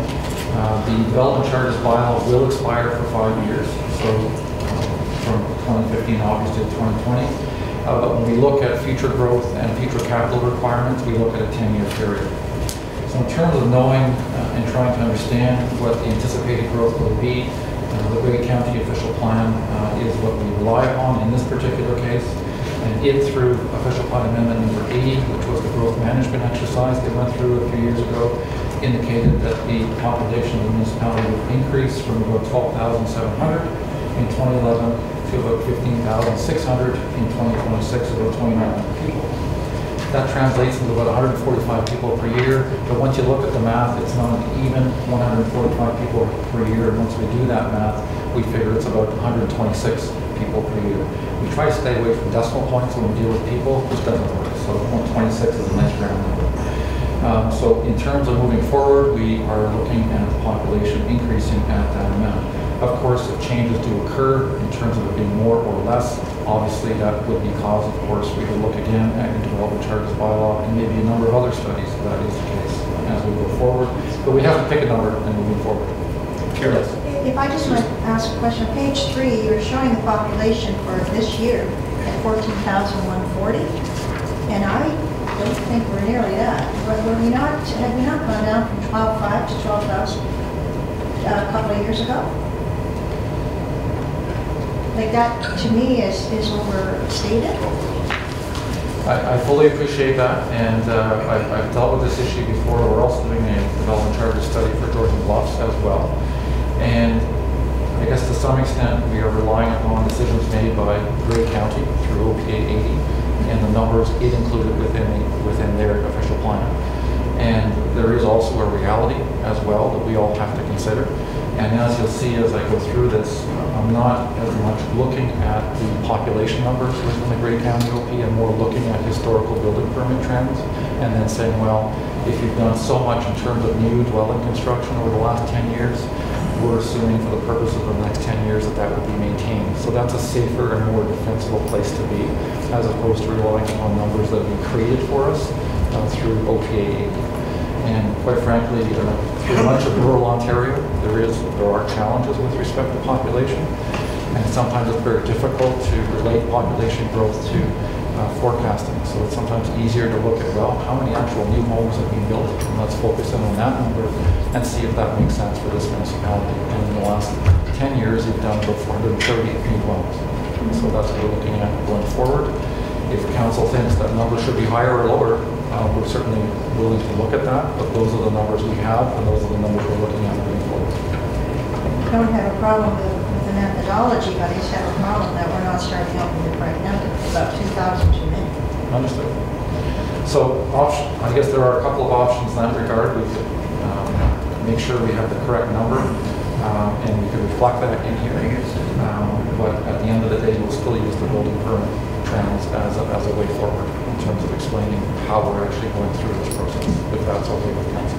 The development charges bylaw will expire for 5 years, so from 2015 August to 2020. But when we look at future growth and future capital requirements, we look at a 10-year period. So in terms of knowing and trying to understand what the anticipated growth will be, the Grey County official plan is what we rely upon in this particular case. And it, through official plan amendment number 80, which was the growth management exercise they went through a few years ago, indicated that the population of the municipality would increase from about 12,700 in 2011 to about 15,600 in 2026, about 2,900 people. That translates into about 145 people per year, but once you look at the math, it's not an even 145 people per year. Once we do that math, we figure it's about 126 people per year. We try to stay away from decimal points when we deal with people, which doesn't work. So 126 is a nice round number. So in terms of moving forward, we are looking at the population increasing at that amount. Of course, if changes do occur in terms of it being more or less, obviously that would be cause, of course, we would look again at your development charges bylaw and maybe a number of other studies if that is the case as we go forward. But we have to pick a number and moving forward. Yes. If I just want to ask a question, page 3, you're showing the population for this year at 14,140, and I don't think we're nearly that. But have we not gone down from 12,500 to 12,000 a couple of years ago? Like that, to me, is overstated. I fully appreciate that, and I've dealt with this issue before. We're also doing a development charges study for Georgian Bluffs as well. And I guess to some extent, we are relying upon decisions made by Grey County through OPA 80 and the numbers it included within their official plan. And there is also a reality as well that we all have to consider. And as you'll see as I go through this, I'm not as much looking at the population numbers within the Grey County OP. I'm more looking at historical building permit trends and then saying, well, if you've done so much in terms of new dwelling construction over the last 10 years, we're assuming for the purpose of the next 10 years that that would be maintained. So that's a safer and more defensible place to be, as opposed to relying on numbers that have been created for us through OPA 80. And quite frankly, through much of rural Ontario, there are challenges with respect to population, and sometimes it's very difficult to relate population growth to forecasting. So it's sometimes easier to look at, well, how many actual new homes have been built, and let's focus in on that number and see if that makes sense for this municipality. And in the last 10 years, we've done about 430 new homes. So that's what we're looking at going forward. If council thinks that number should be higher or lower, we're certainly willing to look at that, but those are the numbers we have, and those are the numbers we're looking at moving forward. I don't have a problem with the methodology, but I just have a problem that we're not starting out with the correct number, about 2,000 too many. Understood. So I guess there are a couple of options in that regard. We could make sure we have the correct number, and we could reflect that in here. But at the end of the day, we'll still use the building permit trends as a way forward in terms of explaining how we're actually going through this process, if that's okay with council.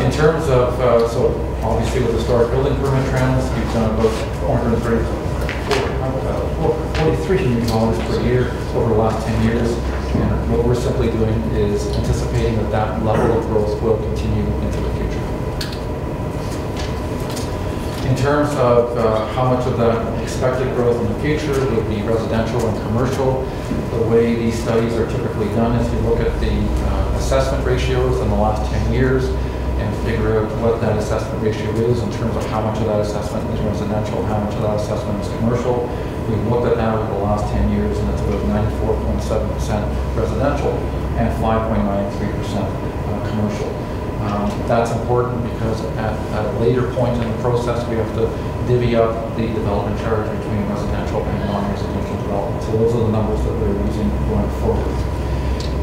In terms of, so obviously with historic building permit trends, we've done about $43 million per year over the last 10 years. And what we're simply doing is anticipating that that level of growth will continue into the future. In terms of how much of that expected growth in the future would be residential and commercial, the way these studies are typically done is you look at the assessment ratios in the last 10 years and figure out what that assessment ratio is in terms of how much of that assessment is residential, how much of that assessment is commercial. We've looked at that over the last 10 years, and it's about 94.7% residential and 5.93% commercial. That's important because at a later point in the process, we have to divvy up the development charge between residential and non-residential development. So those are the numbers that we're using going forward.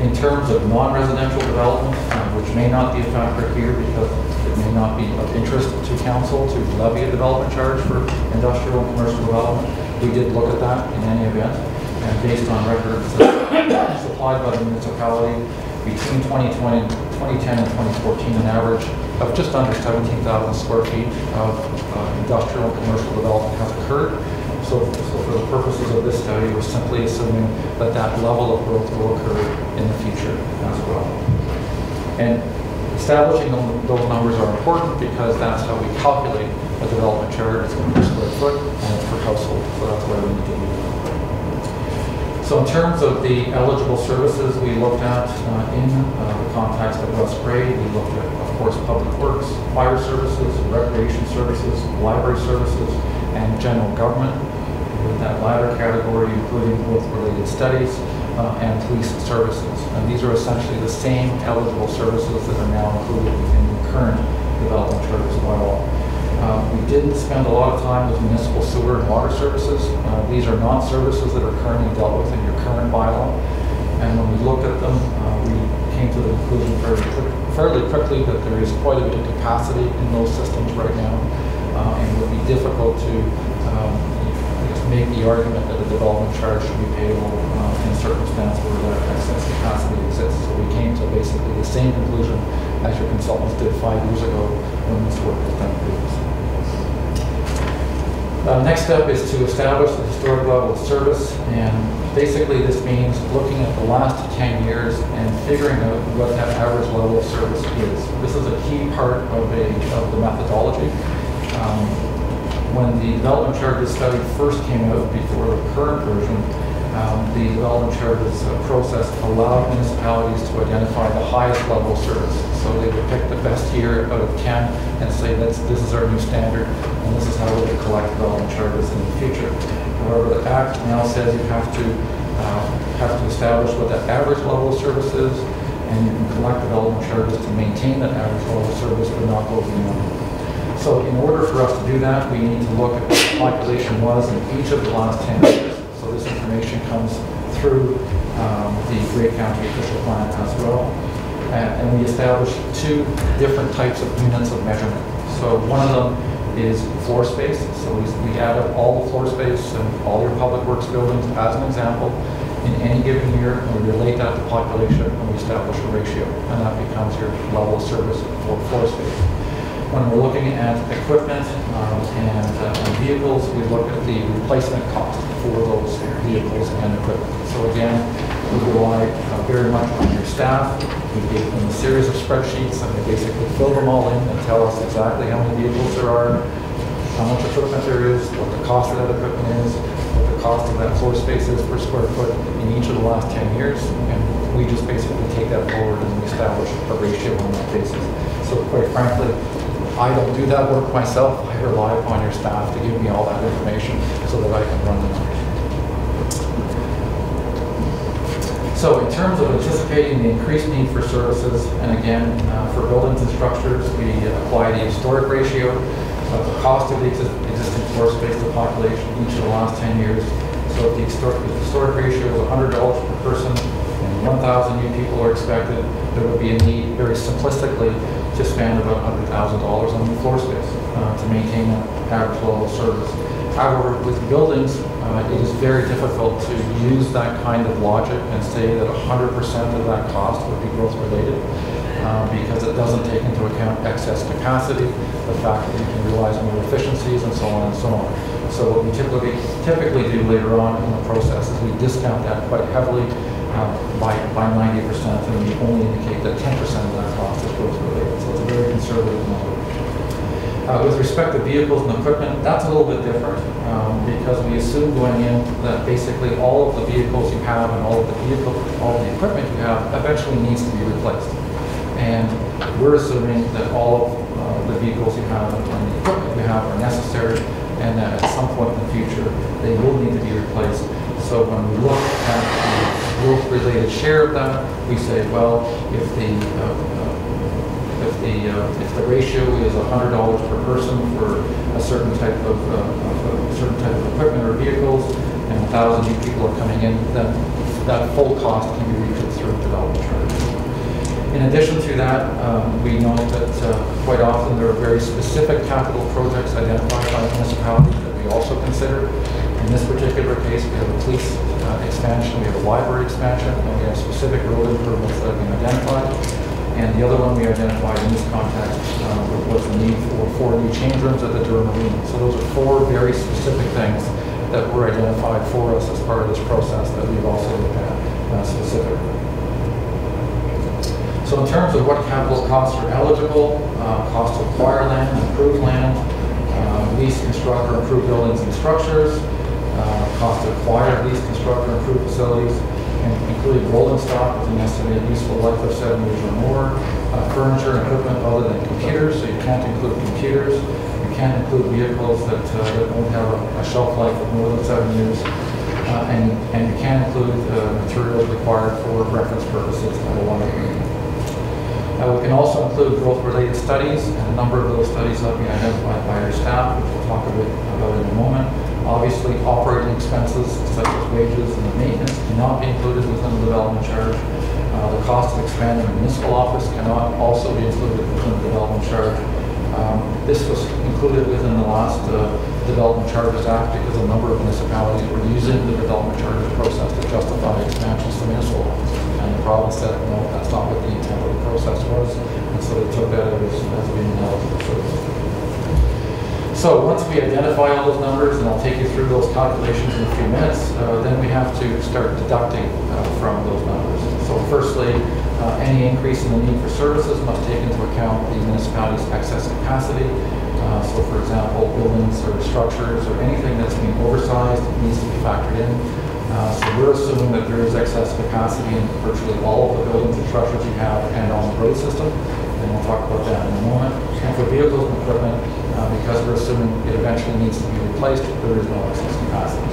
In terms of non-residential development, which may not be a factor here because it may not be of interest to council to levy a development charge for industrial and commercial development, we did look at that in any event. And based on records supplied by the municipality, between 2010 and 2014, an average of just under 17,000 square feet of industrial and commercial development has occurred. So for the purposes of this study, we're simply assuming that that level of growth will occur in the future as well. And establishing those numbers are important because that's how we calculate a development charge. It's per square foot and it's per household. So that's why we need to do that. So in terms of the eligible services we looked at in the context of West Grade, we looked at, of course, public works, fire services, recreation services, library services, and general government. With that latter category, including both related studies and police services. And these are essentially the same eligible services that are now included within the current development charges bylaw. We didn't spend a lot of time with municipal sewer and water services. These are not services that are currently dealt with in your current bylaw. And when we looked at them, we came to the conclusion fairly quickly that there is quite a bit of capacity in those systems right now. And it would be difficult to make the argument that a development charge should be payable in a circumstance where that excess capacity exists. So we came to basically the same conclusion as your consultants did 5 years ago when this work was done previously. Next step is to establish the historic level of service, and basically this means looking at the last 10 years and figuring out what that average level of service is. This is a key part of the methodology. When the development charges study first came out before the current version, the development charges process allowed municipalities to identify the highest level of service. So they would pick the best year out of 10 and say this is our new standard and this is how we will collect development charges in the future. However, the Act now says you have to establish what that average level of service is, and you can collect development charges to maintain that average level of service but not go beyond. So in order for us to do that, we need to look at what the population was in each of the last 10 years. So this information comes through the Grey County official plan as well. And we established 2 different types of units of measurement. So one of them is floor space. So we add up all the floor space and all your public works buildings as an example in any given year, and we relate that to population and we establish a ratio. And that becomes your level of service for floor space. When we're looking at equipment and vehicles, we look at the replacement cost for those vehicles and equipment. So again, we rely very much on your staff. We gave them a series of spreadsheets and they basically fill them all in and tell us exactly how many vehicles there are, how much equipment there is, what the cost of that equipment is, what the cost of that floor space is per square foot in each of the last 10 years. And we just basically take that forward and we establish a ratio on that basis. So quite frankly, I don't do that work myself. I rely upon your staff to give me all that information so that I can run the numbers. So in terms of anticipating the increased need for services, and again, for buildings and structures, we apply the historic ratio of the cost of the existing floor space to population each of the last 10 years. So if the historic ratio is $100 per person and 1,000 new people are expected, there would be a need, very simplistically, to spend about $100,000 on the floor space to maintain an average level of service. However, with buildings, it is very difficult to use that kind of logic and say that 100% of that cost would be growth related because it doesn't take into account excess capacity, the fact that you can realize more efficiencies, and so on and so on. So what we typically do later on in the process is we discount that quite heavily by 90%, and we only indicate that 10% of that cost is growth related. So it's a very conservative number. With respect to vehicles and equipment, that's a little bit different because we assume going in that basically all of the vehicles you have and all of the equipment you have eventually needs to be replaced. And we're assuming that all of the vehicles you have and the equipment you have are necessary, and that at some point in the future they will need to be replaced. So when we look at the growth-related share of that, we say, well, if the ratio is $100 per person for a certain type of equipment or vehicles, and 1,000 new people are coming in, then that full cost can be recouped through development charges. In addition to that, we know that quite often there are very specific capital projects identified by municipalities that we also consider. In this particular case, we have a police expansion, we have a library expansion, and we have specific road improvements that have been identified. And the other one we identified in this context was the need for 4 new change rooms at the Durham Arena. So those are 4 very specific things that were identified for us as part of this process that we've also looked at specifically. So in terms of what capital costs are eligible, cost to acquire land, improve land, lease, construct, or improve buildings and structures, cost to acquire, lease, construct, or improve facilities, including rolling stock with an estimated useful life of 7 years or more, furniture and equipment other than computers, so you can't include computers, you can't include vehicles that won't have a shelf life of more than 7 years, and you can include materials required for reference purposes at a water agreement. We can also include growth-related studies, and a number of those studies have been identified by our staff, which we'll talk a bit about in a moment. Obviously, operating expenses such as wages and maintenance cannot be included within the development charge. The cost of expanding a municipal office cannot also be included within the development charge. This was included within the last Development Charges Act because a number of municipalities were using the development charges process to justify expansions to municipal offices. And the province said, no, that's not what the intent of the process was. And so they took that as being eligible service. So once we identify all those numbers, and I'll take you through those calculations in a few minutes, then we have to start deducting from those numbers. So firstly, any increase in the need for services must take into account the municipality's excess capacity. So for example, buildings or structures or anything that's being oversized needs to be factored in. So we're assuming that there is excess capacity in virtually all of the buildings and structures you have and on the road system, and we'll talk about that in a moment. And for vehicles and equipment, because we're assuming it eventually needs to be replaced, there is no excess capacity.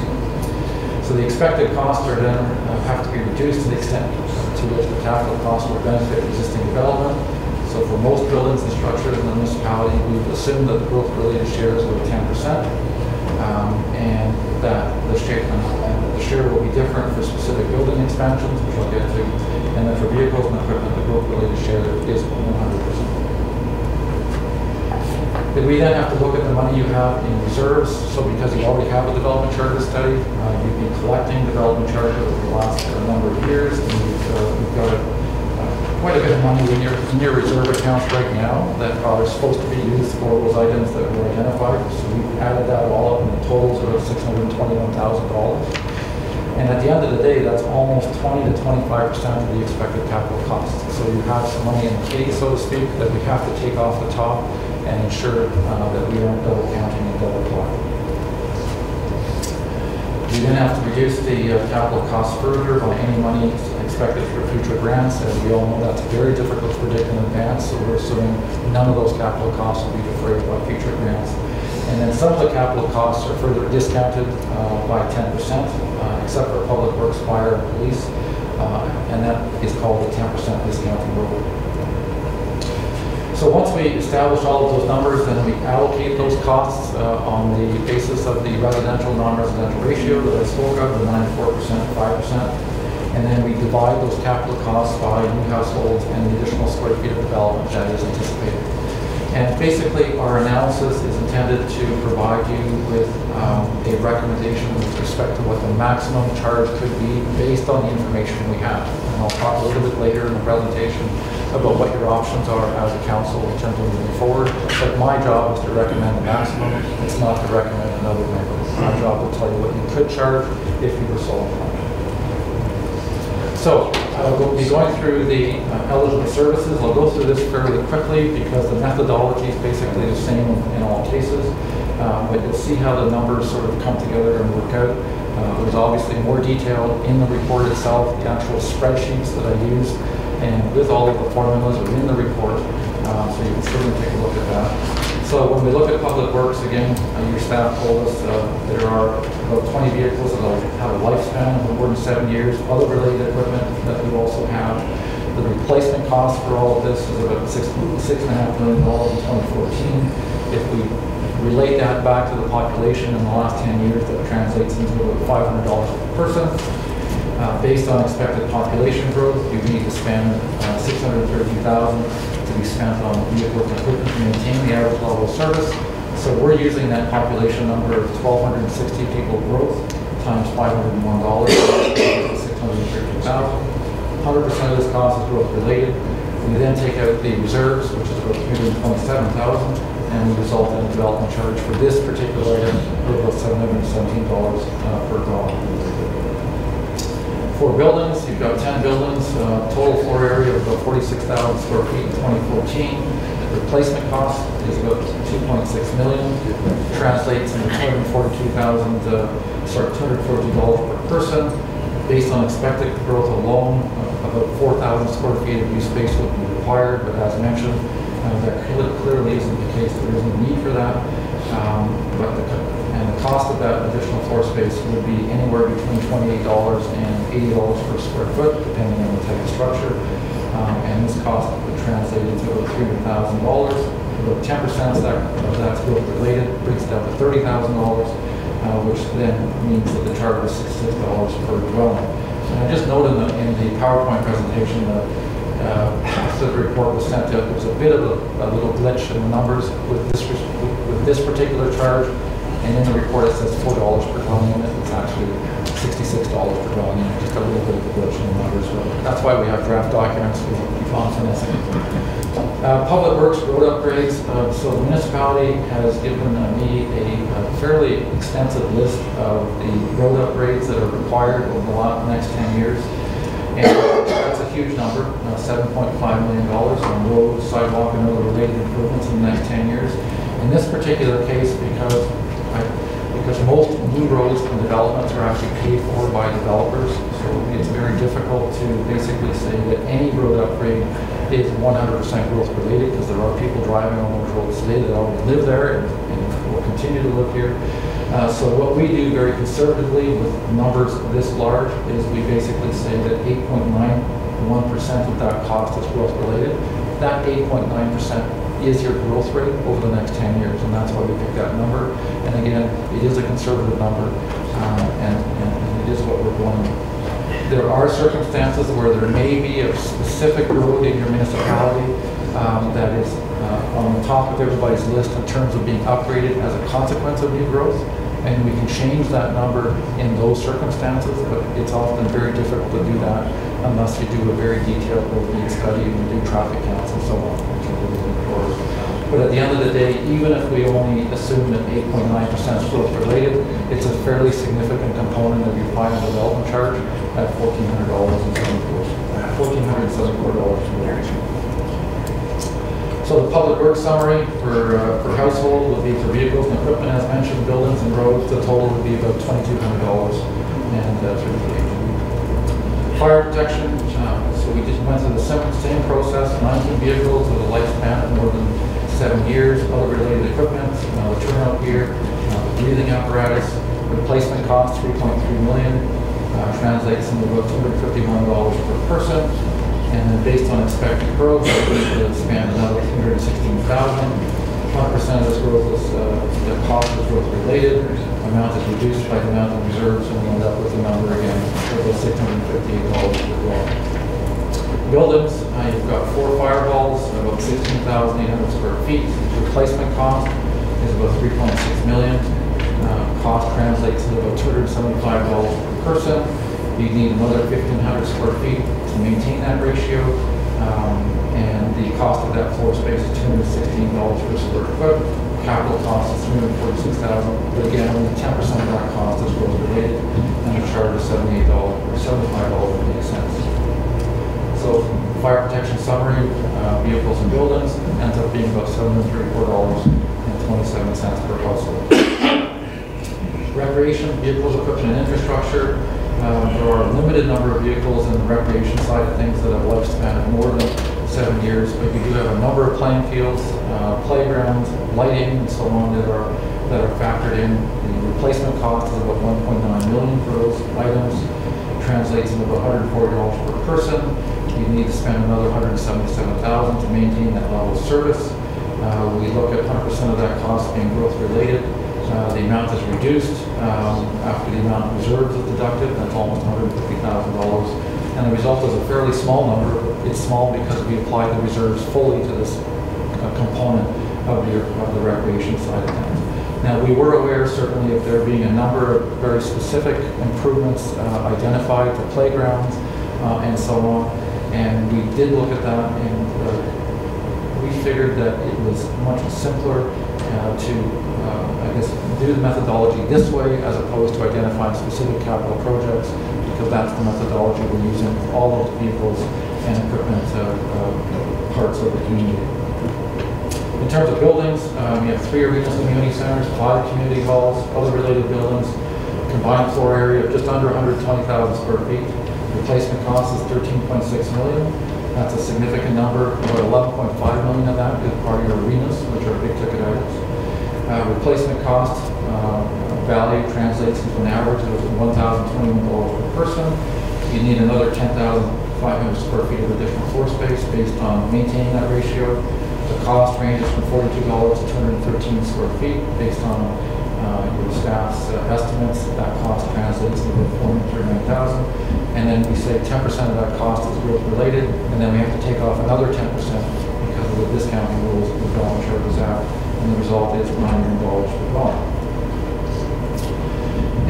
So the expected costs are then have to be reduced to the extent to which the capital costs will benefit existing development. So for most buildings and structures in the municipality, we've assumed that the growth-related shares are 10%, and that the share will be different for specific building expansions, which I'll get to, and then for vehicles and equipment, the growth-related share is 100%. We then have to look at the money you have in reserves. So because you already have a development charges study, you've been collecting development charges over the last number of years, and we've got quite a bit of money in your reserve accounts right now that are supposed to be used for those items that were identified. So we've added that all up, and the total's about $621,000. And at the end of the day, that's almost 20 to 25% of the expected capital costs. So you have some money in the kitty, so to speak, that we have to take off the top and ensure that we aren't double counting and double collecting. We then have to reduce the capital costs further by any money expected for future grants. As we all know, that's very difficult to predict in advance, so we're assuming none of those capital costs will be defrayed by future grants. And then some of the capital costs are further discounted by 10%, except for public works, fire, and police, and that is called the 10% discounting rule. So once we establish all of those numbers, then we allocate those costs on the basis of the residential, non-residential ratio that I spoke of, the 94%, 5%, and then we divide those capital costs by new households and the additional square feet of development that is anticipated. And basically, our analysis is intended to provide you with a recommendation with respect to what the maximum charge could be based on the information we have. And I'll talk a little bit later in the presentation about what your options are as a council in terms of moving forward. But my job is to recommend the maximum. It's not to recommend another number. It's my job to tell you what you could charge if you were sold. So we'll be going through the eligible services. I'll go through this fairly quickly because the methodology is basically the same in all cases. But you'll see how the numbers sort of come together and work out. There's obviously more detail in the report itself, the actual spreadsheets that I used, and with all of the formulas are in the report. So you can certainly take a look at that. So when we look at public works, again, your staff told us there are about 20 vehicles that will have a lifespan of more than 7 years. Other related equipment that we also have. The replacement cost for all of this is about $6.5 million in 2014. If we relate that back to the population in the last 10 years, that translates into about $500 per person. Based on expected population growth, you need to spend $630,000 to be spent on vehicles and equipment to maintain the average level of service. So we're using that population number of 1,260 people growth times $501, $630,000. 100% of this cost is growth related. We then take out the reserves, which is about $327,000, and we result in a development charge for this particular item of about $717 per dwelling. For buildings, you've got 10 buildings, total floor area of about 46,000 square feet in 2014. Replacement cost is about $2.6 million. Translates into $242 per person. Based on expected growth alone, about 4,000 square feet of new space would be required, but as mentioned, that clearly isn't the case. There isn't a need for that. And the cost of that additional floor space would be anywhere between $28 and $80 per square foot, depending on the type of structure. And this cost would translate into about $300,000. About 10% of that's growth related, brings it down to $30,000, which then means that the charge is $66 per dwelling. And I just noted in the PowerPoint presentation that after the report was sent out, there was a bit of a little glitch in the numbers with this particular charge. And in the report it says $4 per dwelling unit. It's actually $66 per dwelling unit. Just a little bit of a glitch in the numbers. But that's why we have draft documents. We keep on finessing. Public works road upgrades. So the municipality has given me a fairly extensive list of the road upgrades that are required over the next 10 years. And that's a huge number, $7.5 million on roads, sidewalk, and other related improvements in the next 10 years. In this particular case, because most new roads and developments are actually paid for by developers, so it's very difficult to basically say that any road upgrade is 100% growth related, because there are people driving on those roads today that already live there and will continue to live here. So what we do very conservatively with numbers this large is we basically say that 8.91% of that cost is growth related. That 8.9% is your growth rate over the next 10 years, and that's why we pick that number. And again, it is a conservative number, and it is what we're going. There are circumstances where there may be a specific road in your municipality that is on the top of everybody's list in terms of being upgraded as a consequence of new growth, and we can change that number in those circumstances, but it's often very difficult to do that unless you do a very detailed road need study and you do traffic counts and so on. But at the end of the day, even if we only assume that 8.9% is growth related, it's a fairly significant component of your final development charge at $1,474. So the public works summary for household would be for vehicles and equipment, as mentioned, buildings and roads. The total would be about $2,200 and fire protection. So we just went through the same process. 19 vehicles with a lifespan of more than 7 years. Other related equipment, the turnout gear, the breathing apparatus. Replacement cost $3.3 million. Translates into about $251 per person. And then based on expected growth, we need to spend another $216,000. 100% of this growth is the cost is growth related. Amount is reduced by the amount of reserves, and we end up with a number again of about $658 per dwelling. Buildings, you've got 4 firewalls, about 16,800 square feet. Replacement cost is about $3.6 million. Cost translates to about $275 per person. You need another 1,500 square feet to maintain that ratio, and the cost of that floor space is $216 per square foot. Capital cost is $346,000, but again, only 10% of that cost is growth related, and the charge is $75.80. So fire protection summary, vehicles and buildings ends up being about $734.27 per household. Recreation, vehicles, equipment, and infrastructure. There are a limited number of vehicles in the recreation side of things that have a lifespan of more than 7 years, but we do have a number of playing fields, playgrounds, lighting, and so on that are factored in. The replacement cost is about $1.9 million for those items. Translates into about $140 per person. You need to spend another $177,000 to maintain that level of service. We look at 100% of that cost being growth related. The amount is reduced after the amount of reserves is deducted. That's almost $150,000. And the result is a fairly small number. It's small because we applied the reserves fully to this component of the recreation side of things. Now, we were aware certainly of there being a number of very specific improvements identified to playgrounds and so on. And we did look at that, and we figured that it was much simpler to, I guess, do the methodology this way as opposed to identifying specific capital projects, because that's the methodology we're using for all of the vehicles and equipment parts of the community. In terms of buildings, we have 3 arenas and community centers, 5 community halls, other related buildings, combined floor area of just under 120,000 square feet. Replacement cost is $13.6 million. That's a significant number. About $11.5 million of that is part of your arenas, which are big ticket items. Replacement cost value translates into an average of $1,021 per person. You need another 10,500 square feet of additional floor space based on maintaining that ratio. The cost ranges from $42 to 213 square feet based on your staff's estimates. That cost translates into $439,000. And then we say 10% of that cost is growth related, and then we have to take off another 10% because of the discounting rules of the Development Charges Act, and the result is $9 million per dwelling.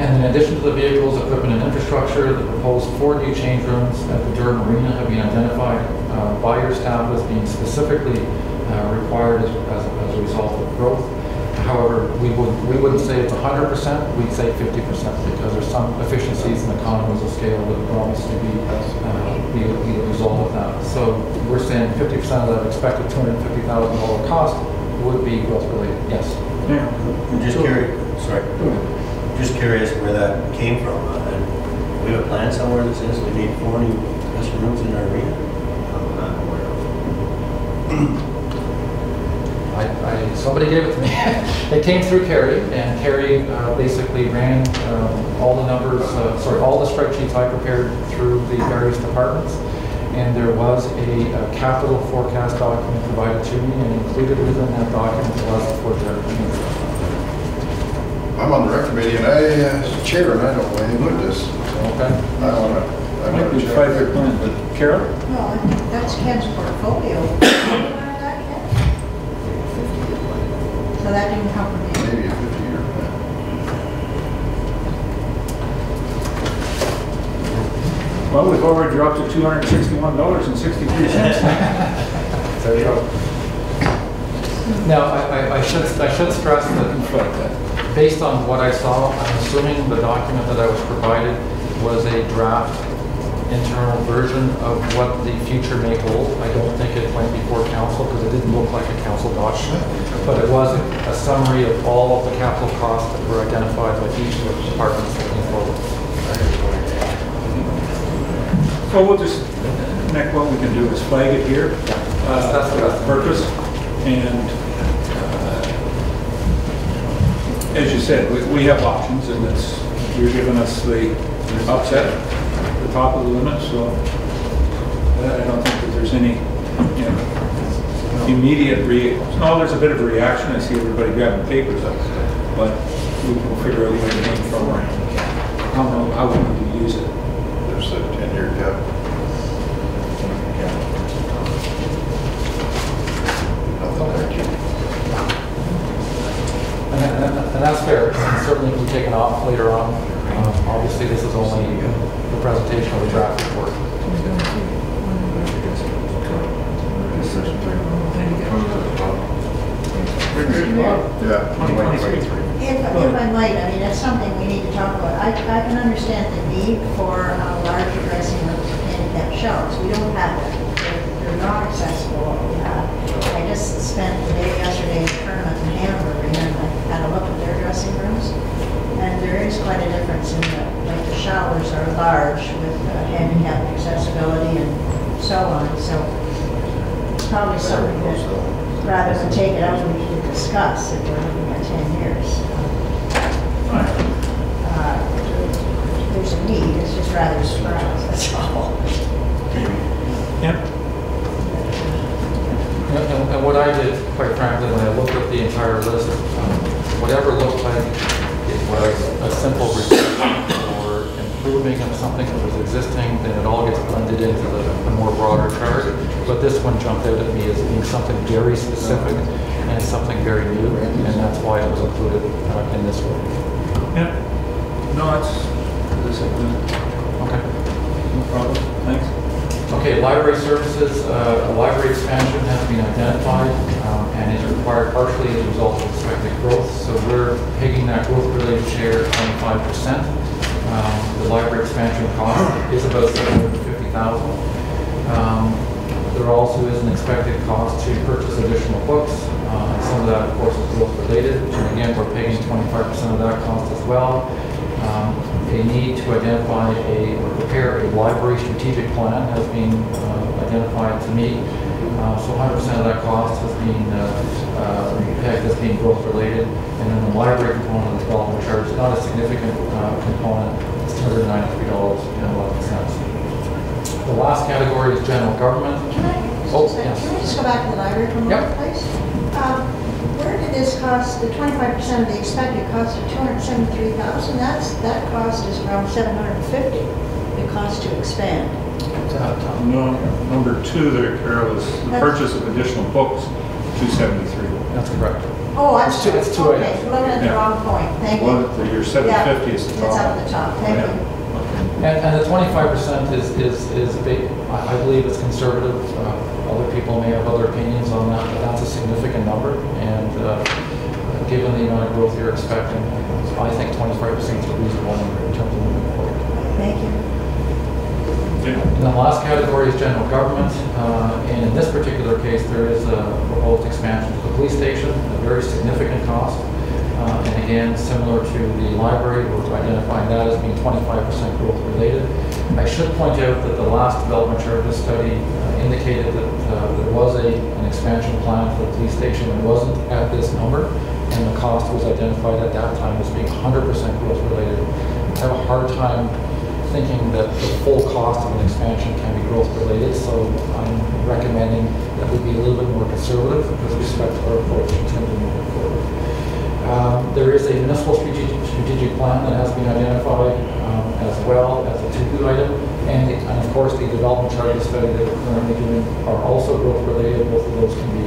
And in addition to the vehicles, equipment, and infrastructure, the proposed 4 new change rooms at the Durham Arena have been identified by your staff as being specifically required as a result of growth. However, we wouldn't say it's 100%, we'd say 50% because there's some efficiencies and economies of scale that would obviously be the result of that. So we're saying 50% of that expected $250,000 cost would be growth related. Yes? Yeah. I'm just curious, sorry. Just curious where that came from. And we have a plan somewhere that says we need 4 new dressing rooms in our arena. I'm not aware of. Somebody gave it to me. It came through Carrie, and Carrie basically ran all the numbers, all the spreadsheets I prepared through the various departments. And there was a capital forecast document provided to me, and included within that document was the forecast. I'm on the rec committee, and as chair, and I don't know anything with this. Okay. I don't know. I Might be 5-year plan, but Carol? Well, I think that's Ken's portfolio. So that didn't come from me. Maybe a 50-year plan. Well, we've already dropped to $261.63. There you go. Now, I should stress that based on what I saw, I'm assuming the document that I was provided was a draft internal version of what the future may hold. I don't think it went before council because it didn't look like a council document, but it was a summary of all of the capital costs that were identified by each of the departments looking forward. Well, we'll just, Nick, what we can do is flag it here. That's the purpose. And as you said, we have options, and you're giving us the upset, the top of the limit, so I don't think that there's any immediate no, there's a bit of a reaction. I see everybody grabbing papers up, but we'll figure out a way to make from how we need to use it. There's a 10-year cap. And that's fair. It certainly can be taken off later on. Obviously, this is only the presentation of the draft report. Yeah. If I might, I mean, that's something we need to talk about. I can understand the need for larger dressing rooms and handicap shelves. We don't have them. They're not accessible. I just spent the day yesterday at a tournament in Hamburg, and I had a look at their dressing rooms. And there is quite a difference in the showers are large with handicap accessibility and so on. So it's probably something that rather than take it out, we need to discuss if we're looking at 10 years. There's a need, it's just rather spread, that's all. Yep. And what I did, quite frankly, when I looked at the entire list, whatever looked like it was a simple replacement or improving on something that was existing, then it all gets blended into the more broader chart. But this one jumped out at me as being something very specific and something very new, and that's why it was included in this one. Yeah. No, it's okay. No problem. Thanks. Okay, library services, a library expansion has been identified and is required partially as a result of expected growth. So we're taking that growth-related share at 25%. The library expansion cost is about $750,000. There also is an expected cost to purchase additional books. And some of that, of course, is growth-related. And again, we're paying 25% of that cost as well. A need to identify or prepare a library strategic plan has been identified to me. So 100% of that cost has been pegged as being growth related. And then the library component of the development charge is not a significant component. It's $293.11. The last category is general government. Can I just go back to the library for a moment, please? Where did this cost, the 25% of the expected cost of $273,000? That cost is around $750. The cost to expand. No, number 2 there, Carol, is the purchase of additional books, $273. That's correct. Oh, I'm It's two okay. items. We're looking at the wrong point. Thank you. Well, your $750 is the It's up top. at the top. Thank you. And the 25% is big. I believe it's conservative. Other people may have other opinions on that, but that's a significant number. And given the amount of growth you're expecting, I think 25% is a reasonable number in terms of moving forward. Thank you. And the last category is general government. And in this particular case, there is a proposed expansion to the police station, a very significant cost. And again, similar to the library, we're identifying that as being 25% growth related. I should point out that the last development charges study indicated that there was an expansion plan for the police station. It wasn't at this number, and the cost was identified at that time as being 100% growth related. I have a hard time thinking that the full cost of an expansion can be growth related, so I'm recommending that we be a little bit more conservative with respect to our approach in terms of moving forward. There is a municipal strategic plan that has been identified as well as a to-do item, and of course the development charges study that we're currently doing are also growth related. Both of those can be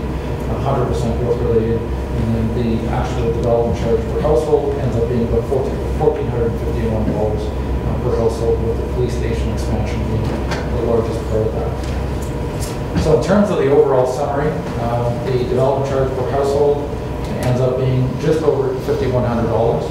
100% growth related, and then the actual development charge per household ends up being about $1,451 per household, with the police station expansion being the largest part of that. So in terms of the overall summary, the development charge per household ends up being just over $5,100.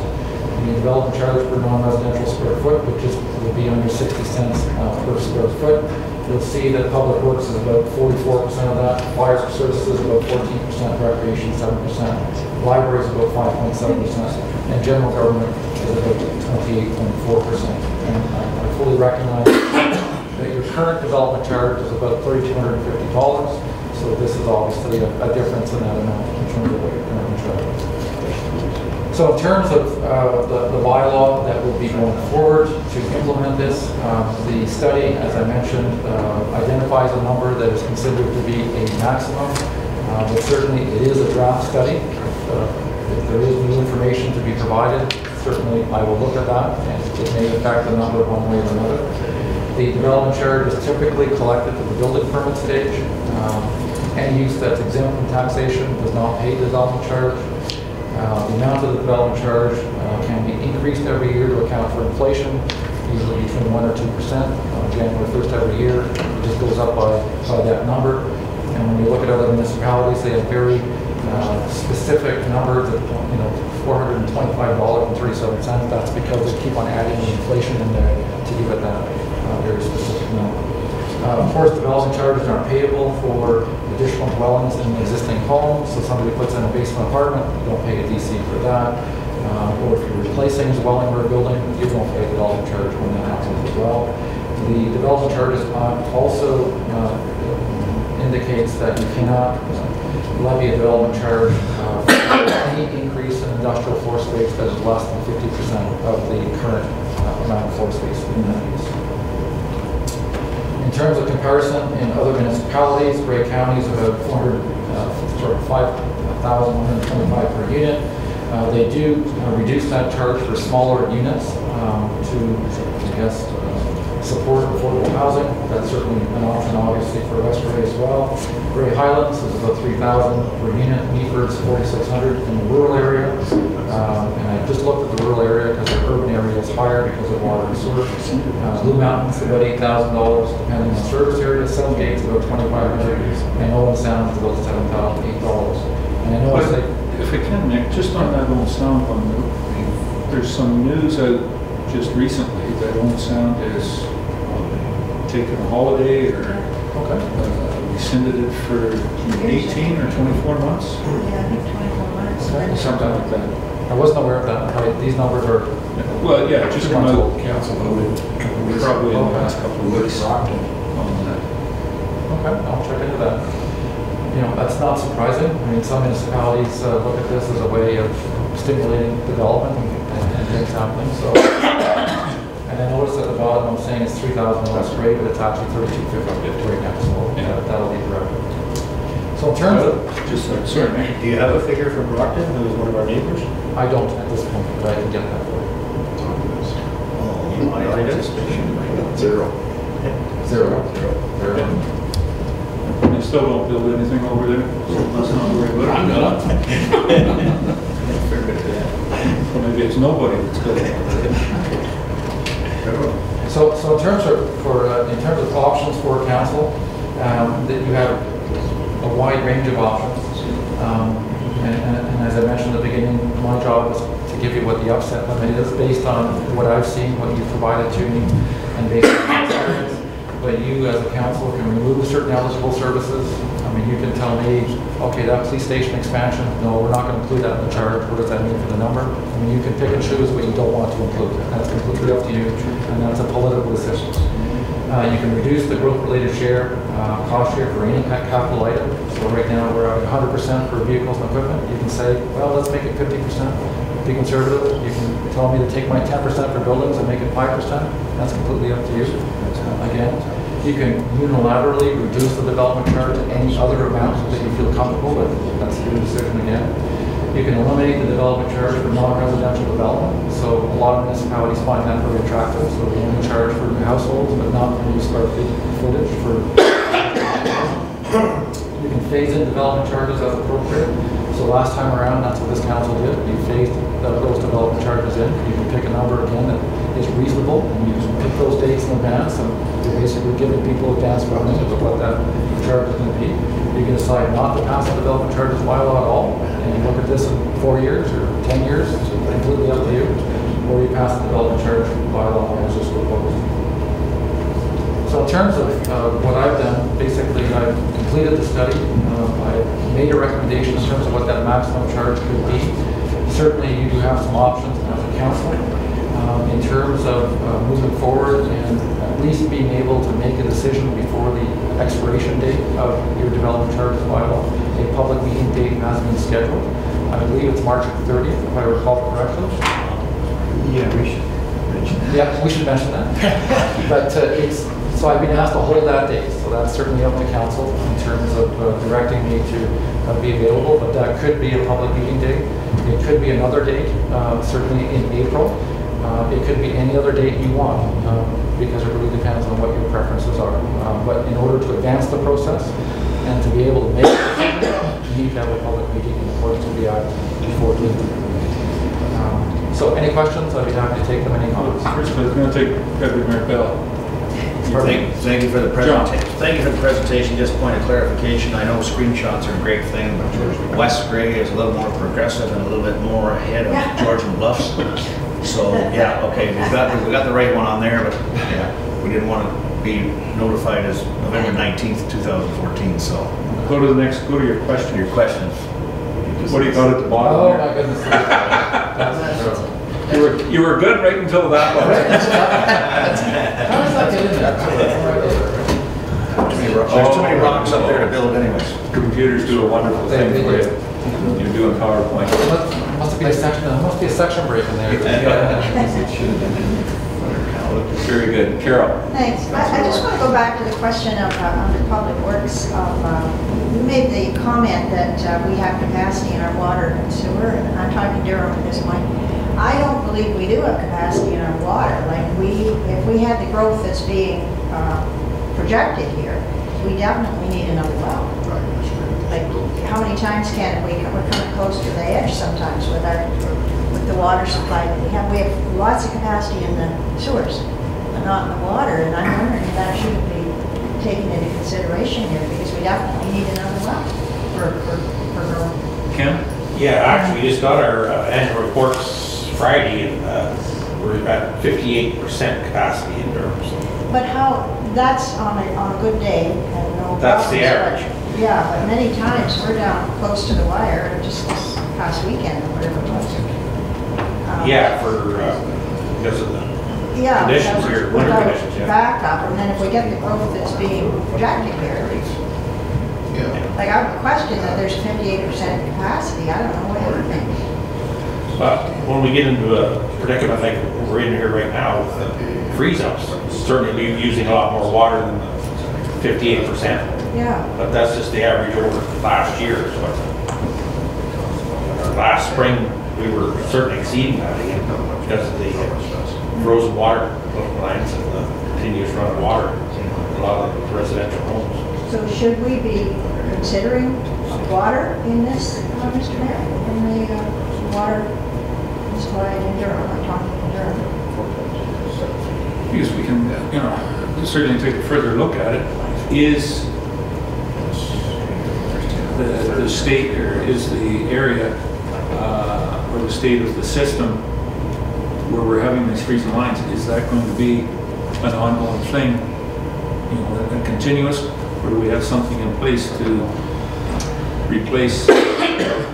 The development charge per non-residential square foot, which will be under 60 cents per square foot. You'll see that public works is about 44% of that, fire services about 14%, recreation 7%, libraries about 5.7%, and general government is about 28.4%. And I fully recognize that your current development charge is about $3,250. So this is obviously a difference in that amount in terms of what you're currently charging. So in terms of the bylaw that will be going forward to implement this, the study, as I mentioned, identifies a number that is considered to be a maximum, but certainly it is a draft study. If there is new information to be provided, certainly I will look at that, and it may affect the number one way or another. The development charge is typically collected at the building permit stage. Any use that's exempt from taxation does not pay the development charge. The amount of the development charge can be increased every year to account for inflation, usually between 1 or 2%. January 1st every year, it just goes up by that number. And when you look at other municipalities, they have very specific numbers, $425.37. That's because they keep on adding the inflation in there to give it that very specific number. Of course, development charges aren't payable for additional dwellings in existing homes. So somebody puts in a basement apartment, you don't pay a DC for that. Or if you're replacing a dwelling or a building, you don't pay the development charge when that happens as well. The development charges also indicates that you cannot levy a development charge for any increase in industrial floor space that is less than 50% of the current amount of floor space in that use. In terms of comparison, in other municipalities, Grey County is about $5,125 per unit. They do reduce that charge for smaller units to, I guess, support affordable housing. That's certainly an option, obviously, for West Grey as well. Grey Highlands is about 3,000 per unit. Meaford's 4,600 in the rural area. And I just looked at the rural area because the urban area is higher because of water and sewer. Blue Mountain's about $8,000 depending on service area. Sungate's about $2,500, and Owen Sound's about $7,008. And I know I say, if I can, Nick, just on that Owen Sound one, there's some news out just recently that Owen Sound is taking a holiday or rescinded it for 18 or 24 months. Yeah, I think 24 months. Something like that. I wasn't aware of that. Right? These numbers are Well, yeah, just come out Council voted. probably in the last couple of weeks on that. okay. I'll check into that. You know, that's not surprising. I mean, some municipalities look at this as a way of stimulating development and things happening. So, and I noticed at the bottom I'm saying it's 3,000 West Grey, but it's actually 3,250 right now. So that'll be correct. So in terms of Just sorry, Nick. Do you have a figure from Brockton, who is one of our neighbors? I don't at this point, but I can get that for you. My anticipation. Zero. Zero. They still don't build anything over there, so let's not worry about it. Or maybe it's nobody that's building over there. So in terms of options for council, that you have a wide range of options. And as I mentioned at the beginning, my job is to give you what the upset limit is based on what I've seen, what you've provided to me, and based on my experience. But you as a council can remove certain eligible services. I mean, you can tell me, okay, that police station expansion, no, we're not going to include that in the charge. What does that mean for the number? I mean, you can pick and choose what you don't want to include. That's completely up to you, and that's a political decision. You can reduce the growth-related share, cost share for any capital item. So right now we're at 100% for vehicles and equipment. You can say, well, let's make it 50%. Be conservative. You can tell me to take my 10% for buildings and make it 5%. That's completely up to you. Again, you can unilaterally reduce the development charge to any other amount that you feel comfortable with. That's your decision again. You can eliminate the development charge for non-residential development. So a lot of municipalities find that very attractive. So they only charge for new households, but not for new square footage. You can phase in development charges as appropriate. So last time around, that's what this council did. You phased those development charges in. You can pick a number again that is reasonable, and you can pick those dates in advance, and you're basically giving people advance warning of what that charge is going to be. You can decide not to pass the development charges bylaw at all, and you look at this in 4 years or 10 years, it's completely up to you, or you pass the development charge bylaw as is proposed. So in terms of what I've done, basically I've completed the study. I made a recommendation in terms of what that maximum charge could be. Certainly you do have some options as a council in terms of moving forward and at least being able to make a decision before the expiration date of your development charge bylaw. A public meeting date has been scheduled. I believe it's March 30th, if I recall correctly. Yeah, we should mention that. Yeah, we should mention that. But so I've been asked to hold that date, so that's certainly up to council in terms of directing me to be available, but that could be a public meeting date. It could be another date, certainly in April. It could be any other date you want, because it really depends on what your preferences are. But in order to advance the process and to be able to make it, you need to have a public meeting in accordance with the Act before doing it. So any questions? I'd be happy to take them. Any comments? First, I was going to take Deputy Mayor Bell. Thank you for the presentation. Thank you for the presentation. Just point of clarification. I know screenshots are a great thing, but West Grey is a little more progressive and a little bit more ahead of Georgian Bluffs. So yeah, okay, we got the right one on there, but yeah, we didn't want to be notified as November 19th, 2014. So Go to your question. your questions. What do you got at the bottom Oh there? my goodness. You were good right until that one. How does that get in there? There's too many rocks up there to build anyways. Computers do a wonderful thing for you. You're doing PowerPoint. Must be a section break in there. Very good. Carol. Thanks. I just want to go back to the question of under Public Works. You made the comment that we have capacity in our water and sewer, and I'm talking Durham at this point. I don't believe we do have capacity in our water. Like if we had the growth that's being projected here, we definitely need another well. Like, how many times can we're coming close to the edge sometimes with the water supply that we have. We have lots of capacity in the sewers, but not in the water, and I'm wondering if that shouldn't be taken into consideration here, because we definitely need another well for growth. Kim? Yeah, actually, we just got our annual reports Friday, and we're at 58% capacity in Durham. So But that's on a good day, and no that's the problems, average. but- Yeah, but many times we're down close to the wire, just this past weekend or whatever it was. Yeah, because of the Yeah, conditions that was here, winter without conditions, yeah. backup, and then if we get the growth that's being projected here, Yeah. like I would question that there's 58% capacity, I don't know what you think. But when we get into a predicament like we're in here right now with the freeze-ups, certainly we're using a lot more water than the 58%. Yeah, But that's just the average over last year. So last spring, we were certainly exceeding that again because of the frozen water lines and the continuous run of water in a lot of the residential homes. so should we be considering water in this, Mr. Mayor, in the water supply in Durham, I'm talking in Durham? Because we can, certainly take a further look at it. Is the state, or is the area, or the state of the system where we're having these freezing lines, is that going to be an ongoing thing, a continuous, or do we have something in place to replace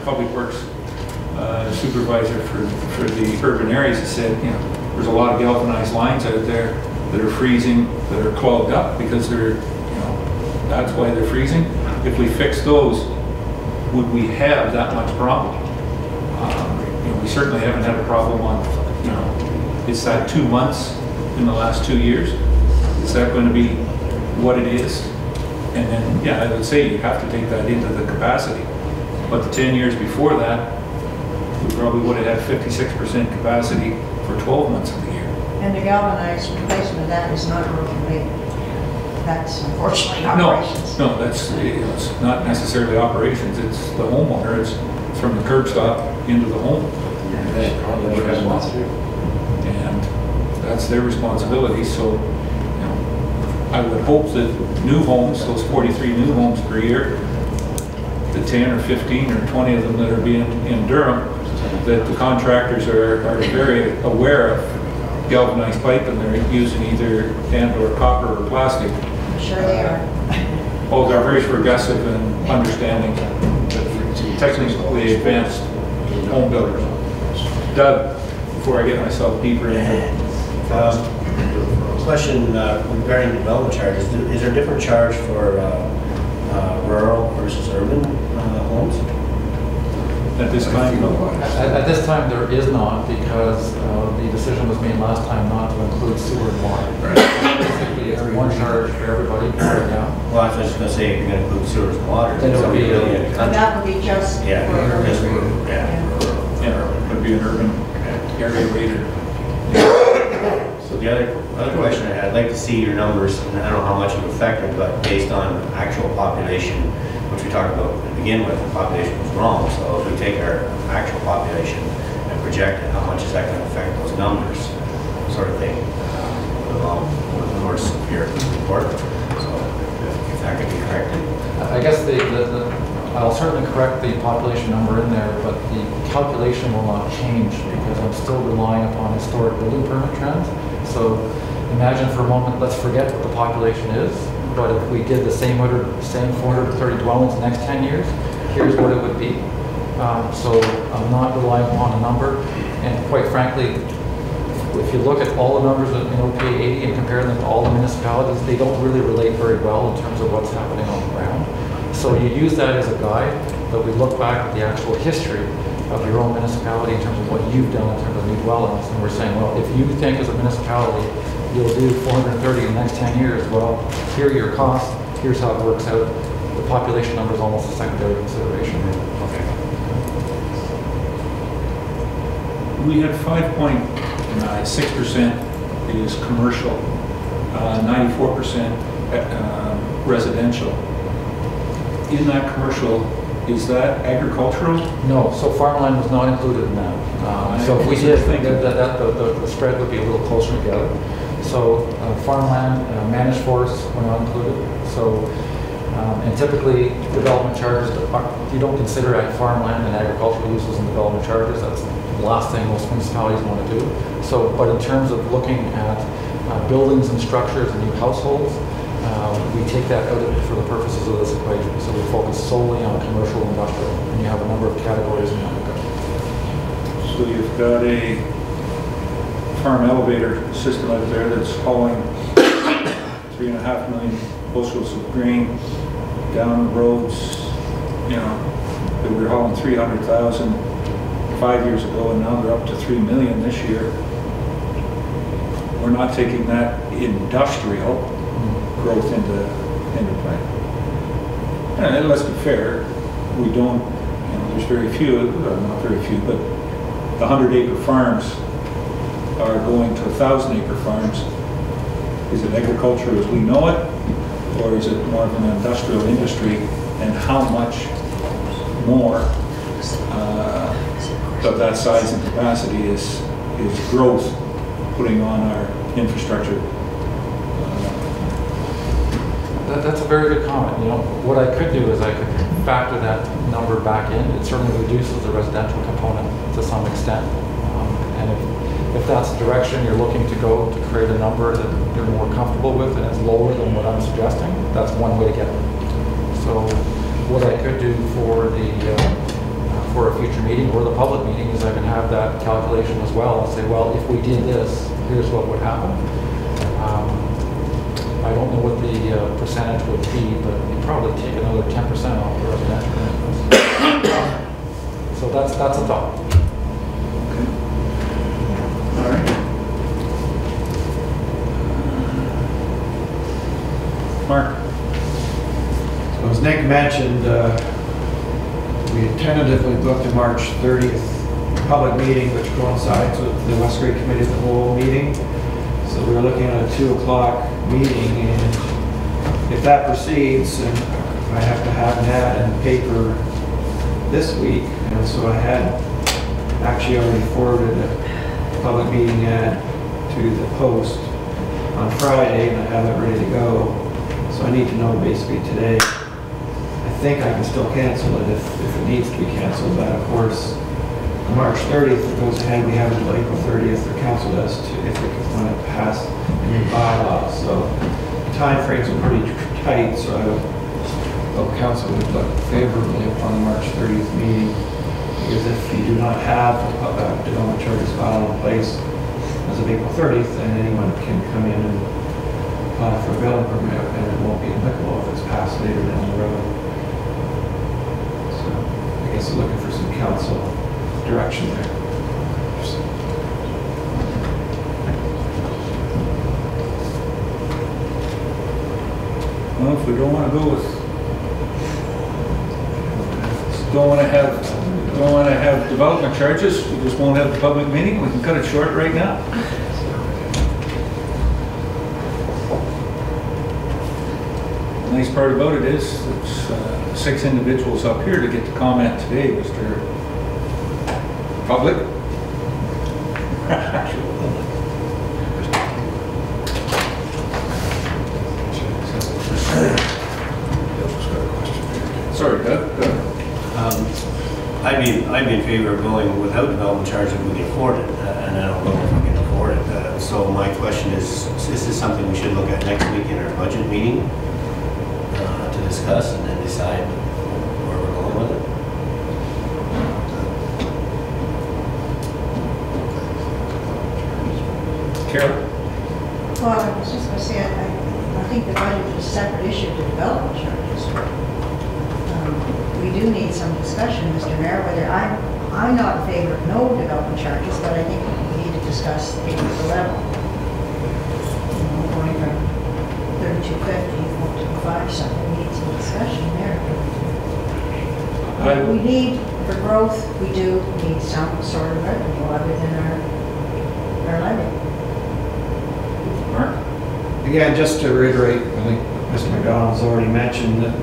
Public Works supervisor for the urban areas? He said, there's a lot of galvanized lines out there that are freezing, that are clogged up because they're, that's why they're freezing. If we fix those, would we have that much problem? We certainly haven't had a problem on, it's that 2 months in the last 2 years. Is that going to be what it is? And then, yeah, I would say you have to take that into the capacity. But the 10 years before that, we probably would have had 56% capacity for 12 months of the year. And the galvanized replacement of that is not broken weight. That's unfortunately No, operations. no, that's, it's not necessarily operations, it's the homeowner, it's from the curb stop into the home. And that's their responsibility, so, I would hope that new homes, those 43 new homes per year, the 10 or 15 or 20 of them that are being in Durham, that the contractors are very aware of galvanized pipe, and they're using either or copper or plastic. Sure they are. Oh, they're very progressive and understanding, technically advanced home builders. Doug, before I get myself deeper into it. Question regarding development charges. Is there a different charge for rural versus urban homes? At this time, no. At this time, there is not, because the decision was made last time not to include sewer and water. Basically, it's one charge for everybody right now. Well, I was just going to say, if you're going to include sewers and water, Then it would somebody be- really in the And country. that would be just Yeah, for just urban. for- yeah. Yeah, it would be an urban area rated. So the other question I had, I'd like to see your numbers, and I don't know how much you've affected, but based on actual population, which we talked about to begin with, the population was wrong. So if we take our actual population and project it, how much is that going to affect those numbers, sort of thing, over the course of your report? So if that could be corrected. I guess I'll certainly correct the population number in there, but the calculation will not change because I'm still relying upon historic building permit trends. So imagine for a moment, let's forget what the population is, but if we did the same 430 dwellings in the next 10 years, here's what it would be. So I'm not relying upon a number, and quite frankly, if you look at all the numbers in OPA 80 and compare them to all the municipalities, they don't really relate very well in terms of what's happening on the ground. So you use that as a guide, but we look back at the actual history of your own municipality in terms of what you've done in terms of new dwellings, and we're saying, well, if you think as a municipality you'll do 430 in the next 10 years, well, here are your costs, here's how it works out. The population number is almost a secondary consideration. Okay. We had 5.6% is commercial, 94% residential. In that commercial, is that agricultural? No, so farmland was not included in that. So if we did, the spread would be a little closer together. So farmland, managed forests were not included. So, and typically development charges, you don't consider farmland and agricultural uses in development charges. That's the last thing most municipalities want to do. So, but in terms of looking at buildings and structures and new households, we take that out of it for the purposes of this equation. So we focus solely on commercial and industrial, and you have a number of categories in that regard. So you've got a farm elevator system out there that's hauling 3.5 million bushels of grain down the roads, you know, that we're hauling 300,000 5 years ago, and now they're up to 3 million this year. We're not taking that industrial growth into play. And let's be fair, we don't, you know, there's very few, not very few, but the 100-acre farms are going to 1,000-acre farms. Is it agriculture as we know it, or is it more of an industrial industry, and how much more of that size and capacity is growth putting on our infrastructure? That's a very good comment. You know, what I could do is I could factor that number back in. It certainly reduces the residential component to some extent. And if that's the direction you're looking to go to create a number that you're more comfortable with and it's lower than what I'm suggesting, that's one way to get it. So what I could do for for a future meeting or the public meeting is I can have that calculation as well and say, well, if we did this, here's what would happen. I don't know what the percentage would be, but you'd probably take another 10% off the residential. So that's a thought. Okay. All right. Mark. So as Nick mentioned, we had tentatively booked a March 30th public meeting, which coincides with the West Grade Committee of the Whole meeting. So we're looking at a 2 o'clock meeting, and if that proceeds, and I have to have an ad in the paper this week, and so I had actually already forwarded a public meeting ad to the Post on Friday, and I have it ready to go. So I need to know basically today. I think I can still cancel it if it needs to be canceled, but of course, on March 30th, if it goes ahead, we have until April 30th, the council does, if it want to pass a new bylaw. So the time frames are pretty tight, so I would hope council would look favorably upon the March 30th meeting. Because if you do not have development charges filed in place as of April 30th, then anyone can come in and apply for a building permit, and it won't be applicable if it's passed later down the road. So I guess I'm looking for some council direction there. Well, if we don't want to go with, don't want to have development charges, we just won't have the public meeting. We can cut it short right now. The nice part about it is it's 6 individuals up here to get to comment today, Mr. Public. Sorry, Doug. I'd be in favor of going without development charge if we can afford it, and I don't know if we can afford it. So my question is this something we should look at next week in our budget meeting to discuss and then decide where we're going with it? Carol? Well, I was just going to say, I think the budget is a separate issue to development charges. We do need some discussion, Mr. Mayor, whether I'm not in favor of no development charges, but I think we need to discuss the level. You know, going from 3250 to 5 something, we need some discussion there. We need, for growth, we do need some sort of revenue other than our levy. Mark? Again, just to reiterate, I think Mr. McDonald's already mentioned that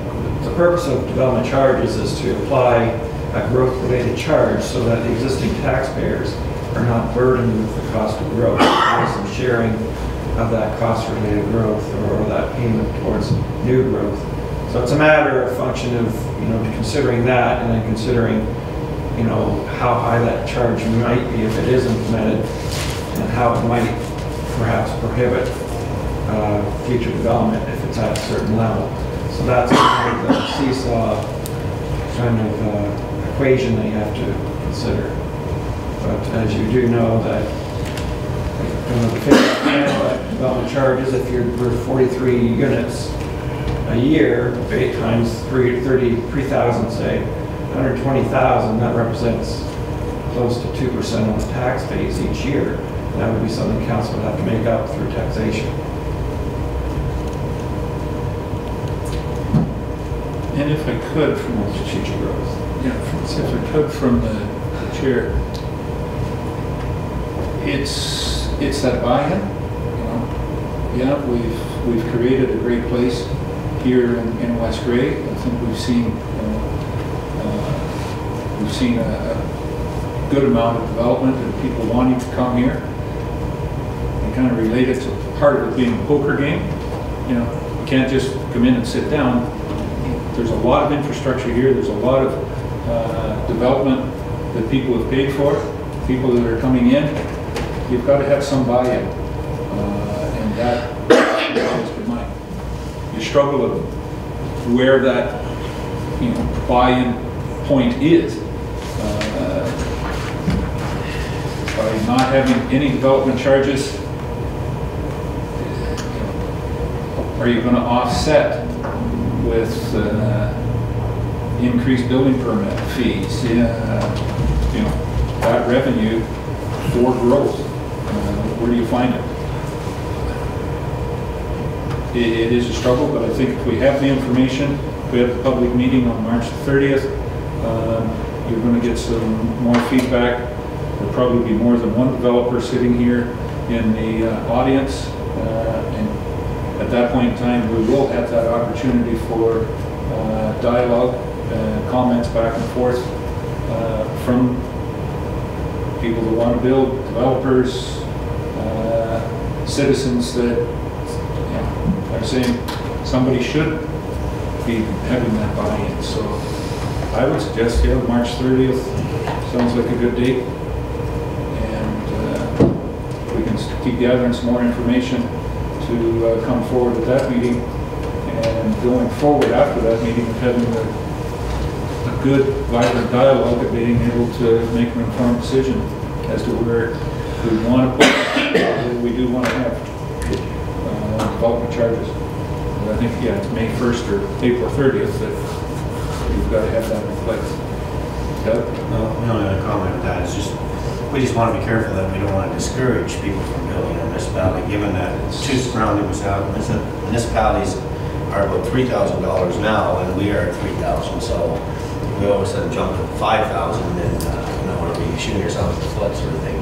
the purpose of development charges is to apply a growth-related charge so that the existing taxpayers are not burdened with the cost of growth. There's some sharing of that cost-related growth or that payment towards new growth. So it's a matter of function of, considering that and then considering, how high that charge might be if it is implemented and how it might perhaps prohibit future development if it's at a certain level. So that's kind of the seesaw kind of equation that you have to consider. But as you do know that the development charges, if you're 43 units a year, 8 times 33,000, say, 120,000, that represents close to 2% of the tax base each year. That would be something council would have to make up through taxation. And if I could, from the future growth, if I could from the chair, it's that buy-in. We've created a great place here in West Grey. I think we've seen a good amount of development and people wanting to come here. And kind of relate it to part of it being a poker game. You can't just come in and sit down. There's a lot of infrastructure here. There's a lot of development that people have paid for, people that are coming in. You've got to have some buy-in, and that is the money. You struggle with where that buy-in point is. By not having any development charges, are you going to offset with increased building permit fees? That revenue for growth. Where do you find it? It is a struggle, but I think if we have the information, if we have the public meeting on March 30th, you're going to get some more feedback. There'll probably be more than one developer sitting here in the audience, and at that point in time, we will have that opportunity for dialogue, comments back and forth from people that want to build, developers, citizens that are saying somebody should be having that buy-in. So I would suggest, March 30th sounds like a good date, and we can keep gathering some more information to come forward at that meeting, and going forward after that meeting, having a good, vibrant dialogue and being able to make an informed decision as to where we want to put, whether we do want to have development charges. And I think, it's May 1st or April 30th that you've got to have that in place. Doug? No, the only other comment with that is we just want to be careful that we don't want to discourage people from building in our municipality, given that two surrounding municipalities are about $3,000 now, and we are at $3,000. So we all of a sudden jump to $5,000, and are we shooting ourselves in the foot, sort of thing.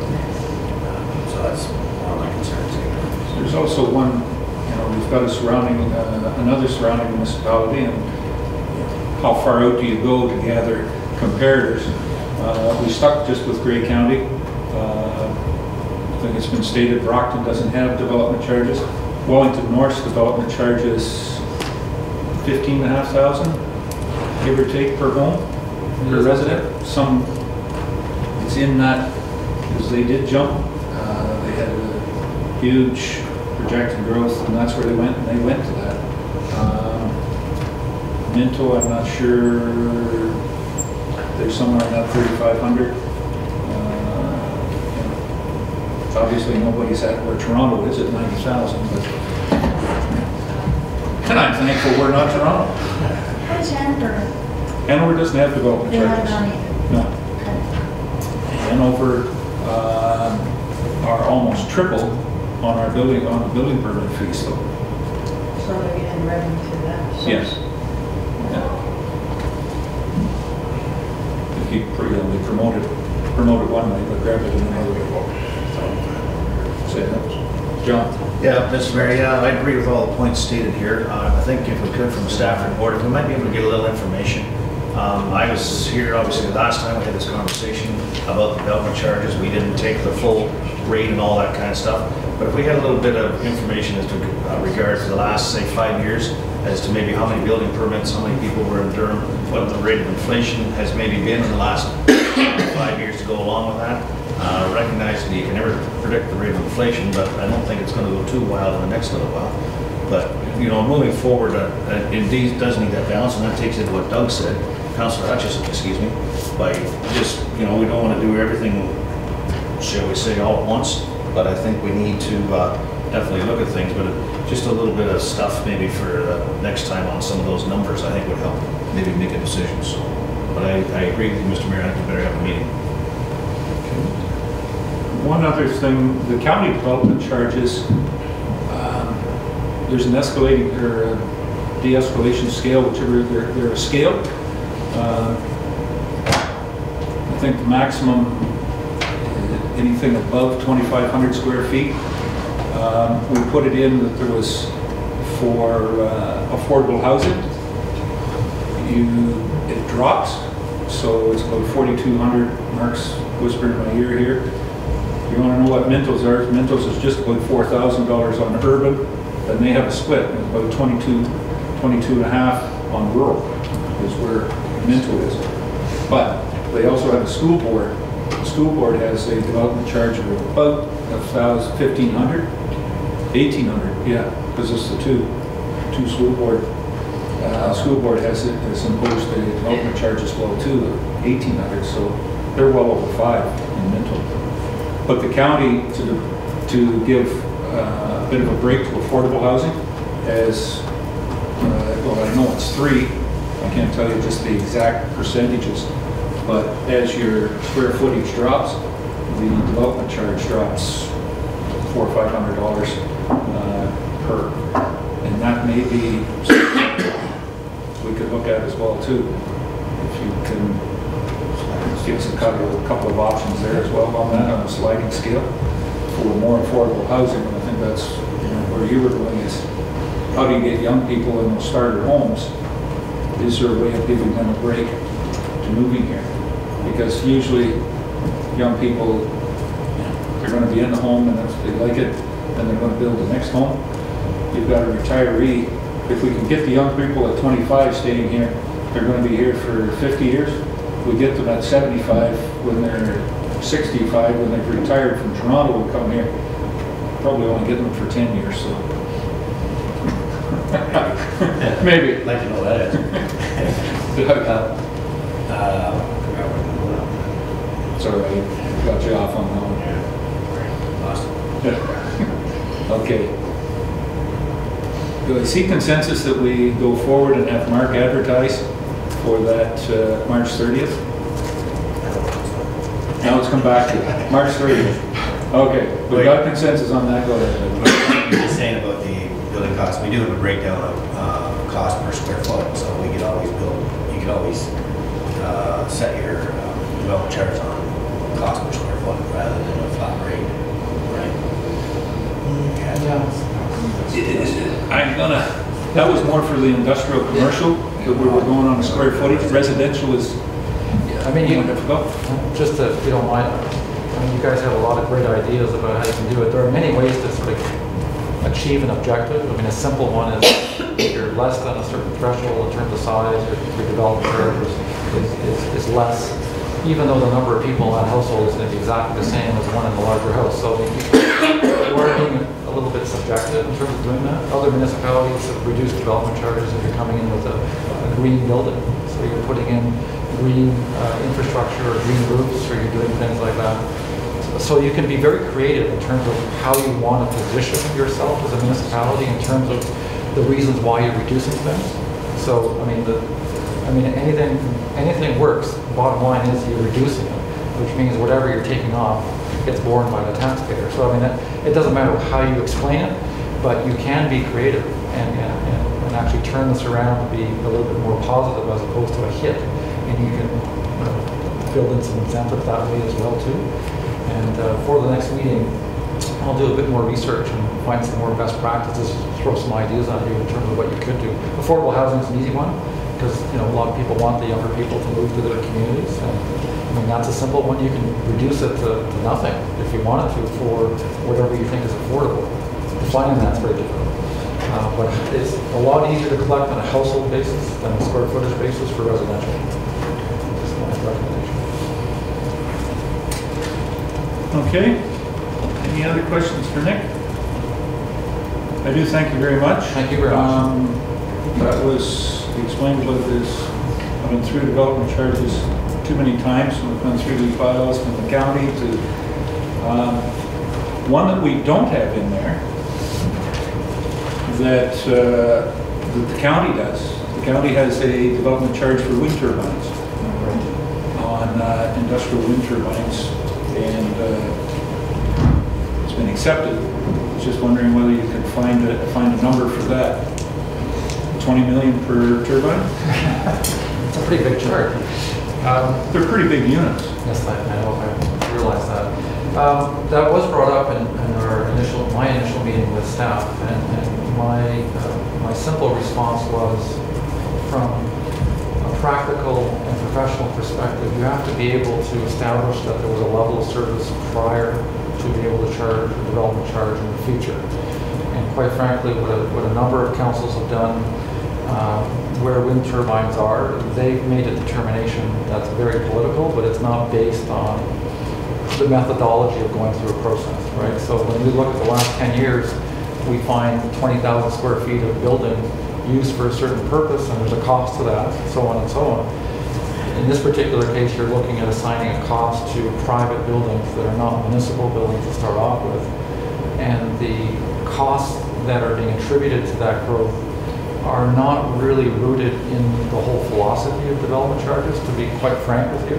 So that's one of my concerns. There's also one, we've got another surrounding municipality, and how far out do you go to gather comparators? We stuck just with Grey County. I think it's been stated Brockton doesn't have development charges. Wellington North's development charges $15,500, give or take, per home, per resident. It's in that, because they did jump. They had a huge projected growth, and that's where they went, and they went to that. Minto, I'm not sure, they're somewhere in that 3,500. Obviously nobody's at where Toronto is at 90,000, but and I'm thankful we're not Toronto. What's Hanover? Hanover doesn't have development charges. No. Hanover are almost triple on the building permit fees, though. So they're getting revenue through that. So. Yes. Yeah. keep, they promote it one way, but grab it in another way. So, say that. John? Yeah, Mr. Mayor, yeah, I agree with all the points stated here. I think if we could, from the staff report, if we might be able to get a little information. I was here, obviously, the last time we had this conversation about the development charges. We didn't take the full rate and all that kind of stuff. But if we had a little bit of information as to regard to the last, say, 5 years, as to maybe how many building permits, how many people were in Durham, what the rate of inflation has maybe been in the last 5 years to go along with that. Recognize that you can never predict the rate of inflation, but I don't think it's going to go too wild in the next little while. But, you know, moving forward, it indeed does need that balance, and that takes into what Doug said, Councillor Hutchison, excuse me, by just, you know, we don't want to do everything, shall we say, all at once, but I think we need to definitely look at things, but just a little bit of stuff maybe for next time on some of those numbers, I think would help maybe make a decision. So, but I agree with you, Mr. Mayor, I think we better have a meeting. One other thing, the county development charges, there's an escalating or de-escalation scale, whichever they're a scale. I think the maximum, anything above 2,500 square feet, we put it in that there was for affordable housing. It drops, so it's about 4,200. Mark's whispering in my ear here. You want to know what Mintos are? Mintos is just about $4,000 on urban, and they have a split. It's about 22 and a half on rural, is where Minto is. But they also have a school board. The school board has a development charge of about 1,500, 1,800, yeah, because it's the two school board. School board has imposed a development charge as well too, 1,800. So they're well over 5 in Minto. But the county, to give a bit of a break to affordable housing, as well, I know it's 3. I can't tell you just the exact percentages, but as your square footage drops, the development charge drops $400 or $500 per, and that may be something we could look at as well too. If you can give us a couple of options there as well on that, on a sliding scale for more affordable housing. And I think that's, you know, where you were going is, how do you get young people in those starter homes? Is there a way of giving them a break to moving here? Because usually young people, they're going to be in the home, and if they like it, then they're going to build the next home. You've got a retiree. If we can get the young people at 25 staying here, they're going to be here for 50 years. If we get them at 75 when they're 65, when they've retired from Toronto and come here, probably only get them for 10 years. So. Maybe. I'd like to know what that is. Sorry, I got you off on that one. Awesome. Okay. Do I see consensus that we go forward and have Mark advertise for that March 30th? Now let's come back to March 30th. Okay, we got consensus on that. Go ahead. You're just saying about the building costs. We do have a breakdown of cost per square foot, so we could always build. You could always set your development charge on cost per square foot rather than a flat rate, right? That was more for the industrial commercial, that we were going on a square footage. Residential is, I mean, more difficult. Just if you don't mind, I mean, you guys have a lot of great ideas about how you can do it. There are many ways to sort of achieve an objective. I mean, a simple one is if you're less than a certain threshold in terms of size, your development curve is less, even though the number of people in that household is going to be exactly the same as one in the larger house. So we're being a little bit subjective in terms of doing that. Other municipalities have reduced development charges if you're coming in with a green building. So you're putting in green infrastructure or green roofs, or you're doing things like that. So you can be very creative in terms of how you want to position yourself as a municipality in terms of the reasons why you're reducing things. So I mean, anything works. Bottom line is you're reducing it, which means whatever you're taking off gets borne by the taxpayer. So I mean, it doesn't matter how you explain it, but you can be creative and actually turn this around to be a little bit more positive as opposed to a hit. And you can filled in some incentives that way as well too. And for the next meeting, I'll do a bit more research and find some more best practices, throw some ideas at you in terms of what you could do. Affordable housing is an easy one because a lot of people want the younger people to move to their communities. And I mean, that's a simple one. You can reduce it to nothing if you wanted to for whatever you think is affordable. Defining that's very difficult. But it's a lot easier to collect on a household basis than a square footage basis for residential. Just my recommendation. Okay. Any other questions for Nick? I do thank you very much. Thank you very much. That was, he explained about this. I've been through development charges too many times. We've gone through these bylaws from the county to one that we don't have in there that the county does. The county has a development charge for wind turbines on industrial wind turbines, and it's been accepted. I was just wondering whether you could find a number for that. 20 million per turbine? It's a pretty big charge. They're pretty big units. Yes, I know. I realize that. That was brought up in my initial meeting with staff, and my simple response was, from a practical and professional perspective, you have to be able to establish that there was a level of service prior to be able to charge a development charge in the future. And quite frankly, what a number of councils have done where wind turbines are, they've made a determination that's very political, but it's not based on the methodology of going through a process, right? So when we look at the last 10 years, we find 20,000 square feet of building used for a certain purpose, and there's a cost to that, so on and so on. In this particular case, you're looking at assigning a cost to private buildings that are not municipal buildings to start off with, and the costs that are being attributed to that growth are not really rooted in the whole philosophy of development charges, to be quite frank with you.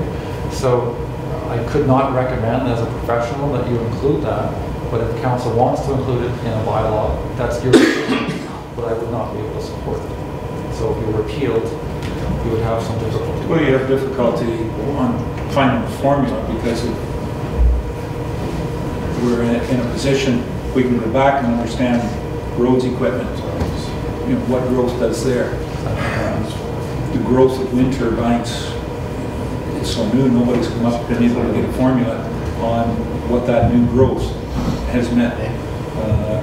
So I could not recommend as a professional that you include that, but if council wants to include it in a bylaw, that's your decision, but I would not be able to support it. So if you repealed, you would have some difficulty. Well, you have difficulty on finding a formula because we're in a position we can go back and understand roads equipment. What growth does there. The growth of wind turbines is so new, nobody's come up been able to get a formula on what that new growth has meant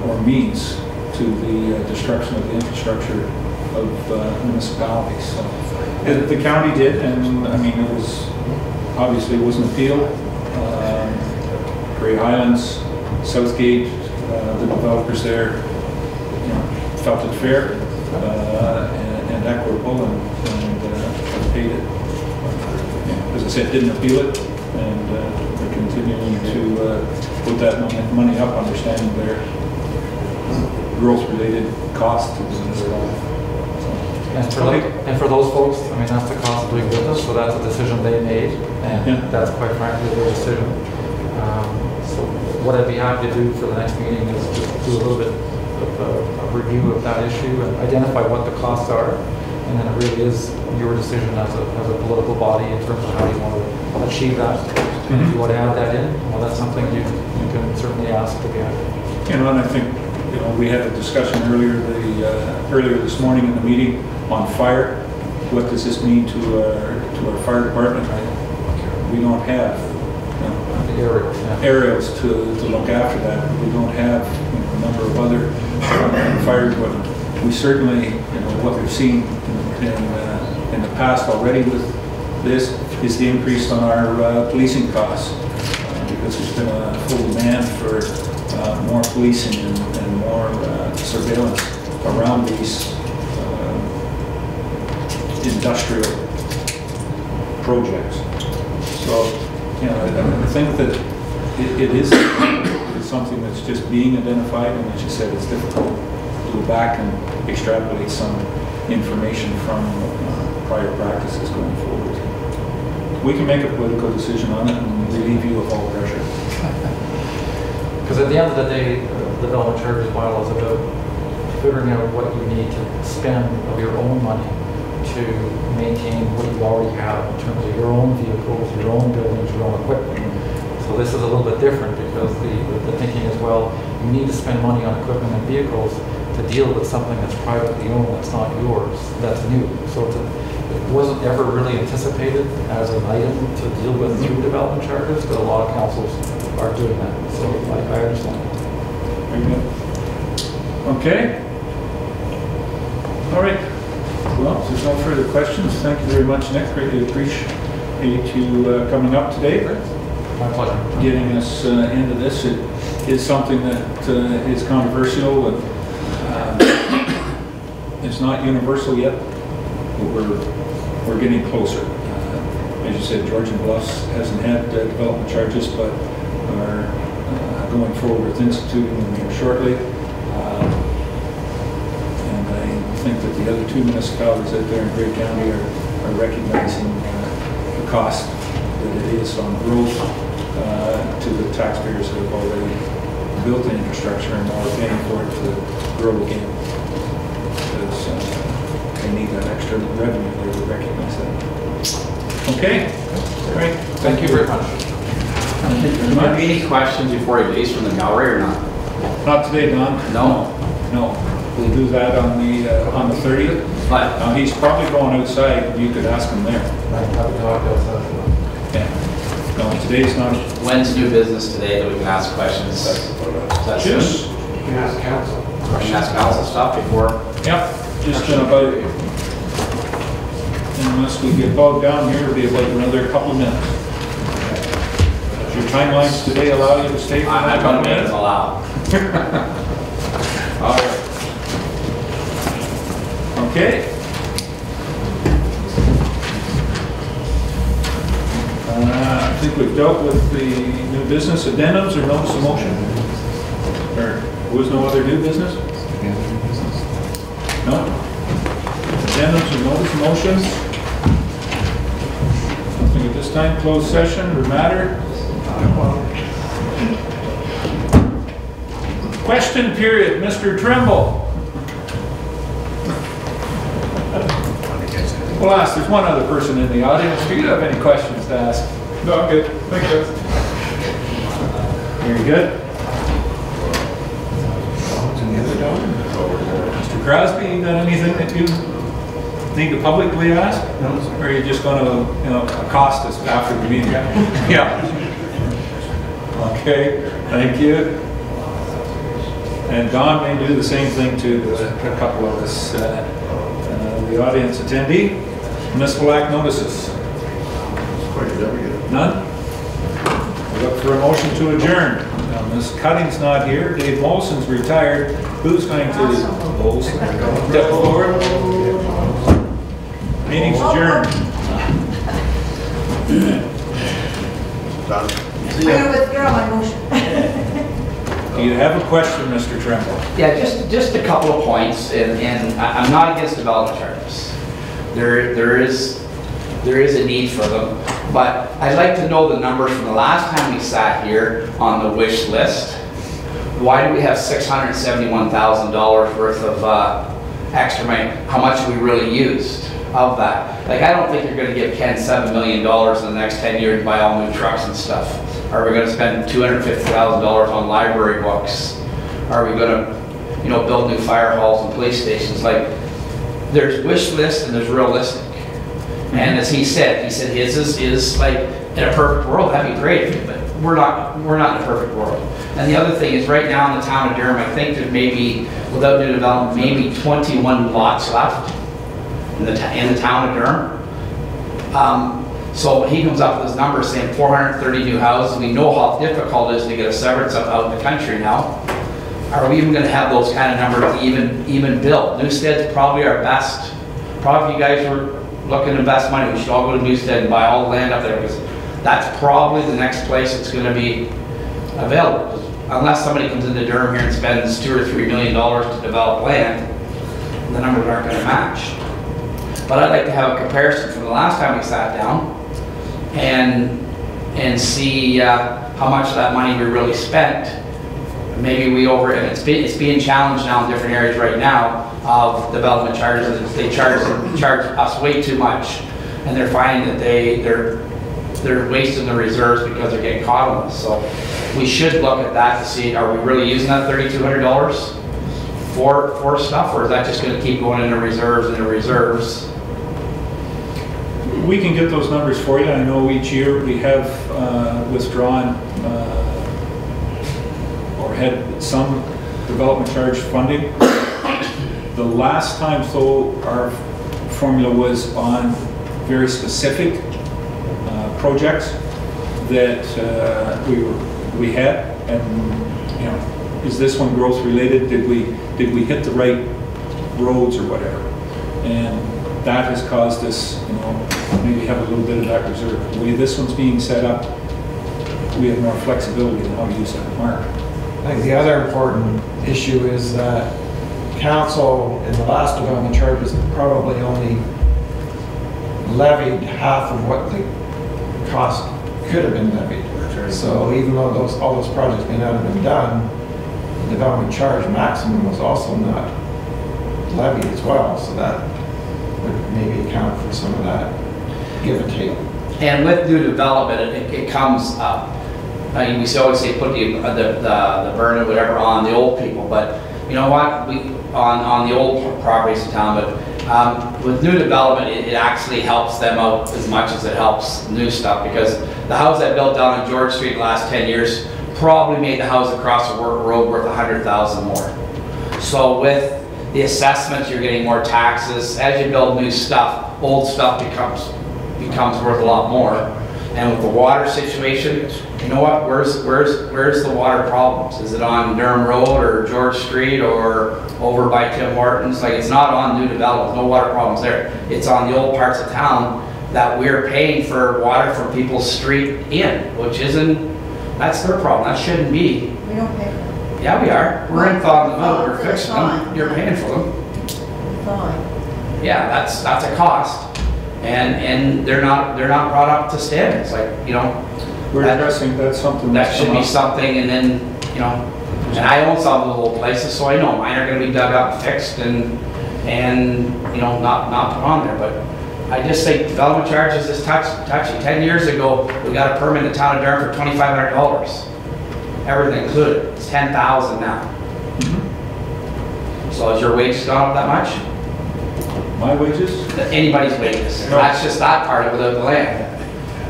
or means to the destruction of the infrastructure of municipalities. So, the county did, and I mean, it was obviously it wasn't appealed. Prairie Highlands, Southgate, the developers there felt it fair and equitable, and paid it. As I said, didn't appeal it, and they're continuing to put that money up, understanding their growth-related costs to business. And for those folks, I mean, that's the cost of doing business, so that's a decision they made, and that's quite frankly their decision. So what I'd be happy to do for the next meeting is just do a little bit of a review of that issue and identify what the costs are, and then it really is your decision as a political body in terms of how you want to achieve that. And if you want to add that in, well, that's something you can certainly ask to be added. And I think we had a discussion earlier this morning in the meeting on fire. What does this mean to our fire department? We don't have aerials to look after that. We don't have a number of other fire equipment. We certainly, what we've seen in the past already with this is the increase on our policing costs because there's been a full demand for more policing and more surveillance around these industrial projects. So, I think that it is something that's just being identified, and as you said, it's difficult to go back and extrapolate some information from prior practices going forward. We can make a political decision on it and relieve you of all pressure. Because at the end of the day, the development charges bylaw is about figuring out what you need to spend of your own money to maintain what you already have in terms of your own vehicles, your own buildings, your own equipment. So this is a little bit different because the thinking is, well, you need to spend money on equipment and vehicles to deal with something that's privately owned, that's not yours, that's new. So it wasn't ever really anticipated as an item to deal with through development charges, but a lot of councils are doing that. So I understand. Very good. Okay. All right. Well, if there's no further questions, thank you very much, Nick. Greatly appreciate you coming up today. My pleasure. Getting us into this. It is something that is controversial and it's not universal yet, but we're getting closer. As you said, Georgian Bluffs hasn't had development charges, but are going forward with instituting them here shortly. And I think that the other two municipalities out there in Grey County are recognizing the cost that it is on growth to the taxpayers that have already built the infrastructure and are paying for it to grow again. Because they need that extra revenue, they would recognize that. Okay, all right. Thank you very much. Thank you very Do you have much. any questions before he leaves from the gallery or not? Not today, Don. No? No. We'll do that on the 30th. But Now, he's probably going outside. You could ask him there. I have a talk outside. Yeah. No, today's not. when's new business today that we can ask questions? Is that soon? Just, You can ask council. We can ask council stuff before. yeah, just in about, unless we get bogged down here, it'll be about another couple of minutes. Does your timelines today allow you to stay for I'm another not couple gonna of make it minutes? allowed. All right. Okay. I think we've dealt with the new business addendums or notice of motion. Or was no other new business? No? Addendums or notice of motions? Nothing at this time. Closed session or matter? Question period, Mr. Trimble. Well, ask, there's one other person in the audience. Do you have any questions to ask? No, I'm good. Thank you. Very good. Mr. Crosby, you got anything that you need to publicly ask? No. Or are you just going to, accost us after the meeting? Yeah. Okay, thank you. And Don may do the same thing to a couple of us. The audience attendee, Municipal Act notices. None? We'll look for a motion to adjourn. Now, Ms. Cutting's not here. Dave Molson's retired. Who's going to step forward? Meeting's adjourned. I'm going to withdraw my motion. Do you have a question, Mr. Tremble? Yeah, just a couple of points, and I'm not against development charges. There is a need for them, but I'd like to know the numbers from the last time we sat here on the wish list. Why do we have $671,000 worth of extra money? How much have we really used of that? Like, I don't think you're going to give Ken $7 million in the next 10 years to buy all new trucks and stuff. Are we going to spend $250,000 on library books? Are we going to, build new fire halls and police stations? Like, there's wish list and there's realistic. And as he said his is like, in a perfect world, that'd be great, but we're not in a perfect world. And the other thing is, right now in the town of Durham, I think there's maybe, without new development, maybe 21 lots left in the town of Durham. So he comes up with this number saying 430 new houses. We know how difficult it is to get a severance out in the country now. Are we even going to have those kind of numbers to even build? Newstead's probably our best. Probably if you guys were looking to invest money, we should all go to Newstead and buy all the land up there, because that's probably the next place that's going to be available. Unless somebody comes into Durham here and spends $2 or $3 million to develop land, the numbers aren't going to match. But I'd like to have a comparison from the last time we sat down and see how much of that money we really spent. maybe and it's being challenged now in different areas right now of development charges. They charge us way too much, and they're finding that they're wasting the reserves because they're getting caught on this. So we should look at that to see, are we really using that $3,200 for stuff, or is that just going to keep going into reserves and reserves? We can get those numbers for you. I know each year we have withdrawn or had some development charge funding. The last time, though, our formula was on very specific projects that we had, and you know, is this one growth related? Did we hit the right roads or whatever? And that has caused us, you know, maybe have a little bit of that reserve. The way this one's being set up, we have more flexibility in how to use that mark. I think the other important issue is that council in the last development charges probably only levied half of what the cost could have been levied. So even though all those projects may not have been done, the development charge maximum was also not levied as well. So that would maybe account for some of that give and take. And with new development, it comes up. I mean, we always say put the burn or whatever on the old people, but you know what? On the old properties in town, but with new development, it actually helps them out as much as it helps new stuff, because the house I built down on George Street in the last 10 years probably made the house across the road worth $100,000 more. So with the assessments, you're getting more taxes. As you build new stuff, old stuff becomes worth a lot more. And with the water situation, you know what? Where's the water problems? Is it on Durham Road or George Street or over by Tim Hortons? Like, it's not on new development. No water problems there. It's on the old parts of town that we're paying for water from people's street in, which isn't. That's their problem. That shouldn't be. We don't pay for them. Yeah, we are. We're in thawing them out. We're fixing them. You're paying for them. Fine. Yeah, that's a cost, and they're not brought up to standards. Like, you know, we're addressing that's something that should be something. And then, you know, and I own some of the old places, so I know mine are going to be dug up, fixed, and you know, not put on there. But I just think development charges is touchy. 10 years ago, we got a permit in the town of Durham for $2,500. Everything included. It's $10,000 now. Mm-hmm. So has your wages gone up that much? My wages? Anybody's wages. No. That's just that part of the land.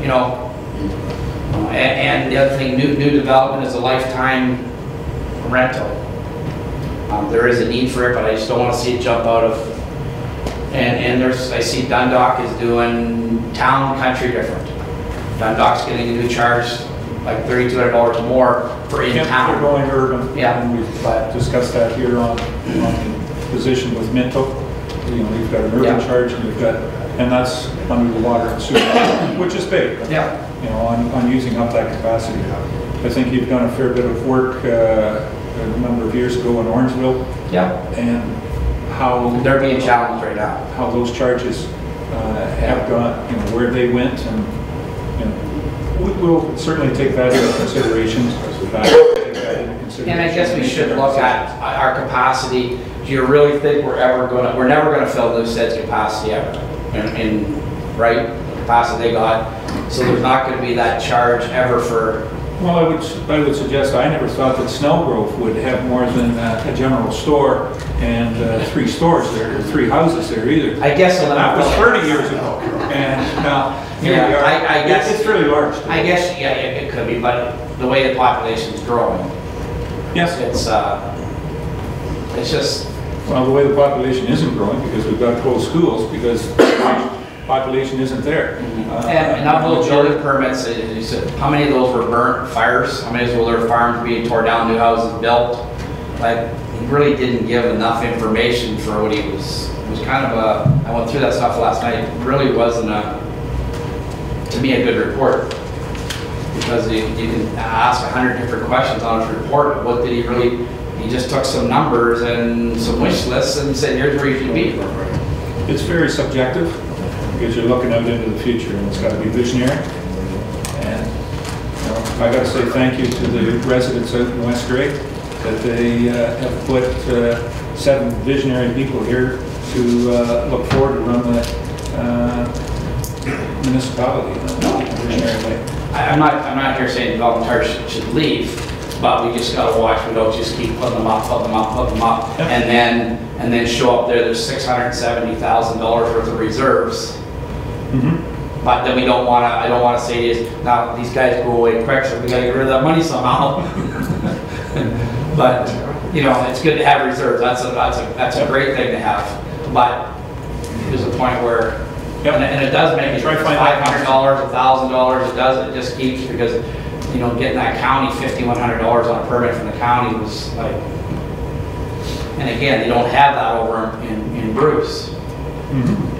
You know, and the other thing, new development is a lifetime rental. There is a need for it, but I just don't want to see it jump out of. And I see Dundalk is doing town country different. Dundalk's getting a new charge, like $3,200 more for in town. They're going urban. Yeah. And we've discussed that here on the position with Minto. You know, we've got an urban charge, and that's under the water and sewer, which is big. Yeah. You know, on using up that capacity. I think you've done a fair bit of work a number of years ago in Orangeville. Yeah. And how they're being challenged right now. How those charges have gone, you know, where they went, and you know, we'll certainly take that into consideration. And I guess we should look at our capacity. Do you really think we're never going to fill Newstead's capacity ever? In right capacity they got, so there's not going to be that charge ever for. Well, I would suggest I never thought that Snellgrove would have more than a general store and 3 stores there, or 3 houses there either. I guess that was 30 years ago, and now here we are. I guess it's really large. I guess it could be, but the way the population is growing, yes, it's just. Well, the way the population isn't growing because we've got closed schools because population isn't there. And of those building permits, you said, how many of those were burnt, fires? How many of those were farms being torn down, new houses built? Like, he really didn't give enough information for what he was. It was kind of I went through that stuff last night. It really wasn't to me, a good report. Because you can ask 100 different questions on his report. What did he really, he just took some numbers and some wish lists and said, here's where you should be. It's very subjective, because you're looking out into the future, and it's got to be visionary. And you know, I got to say thank you to the residents out in West Grey. that they have put 7 visionary people here to look forward to run the municipality in a visionary way. I'm not here saying volunteers should leave, but we just gotta watch, we don't just keep putting them up, Yeah. and then show up there, there's $670,000 worth of reserves. But then we don't wanna, I don't wanna say this, now, these guys go away quick, so we gotta get rid of that money somehow. But, you know, it's good to have reserves, that's a great thing to have, but there's a point where, and it does make it $500, $1,000, it just keeps, because, you know, getting that county $5,100 on a permit from the county was like, and again, they don't have that over in Bruce.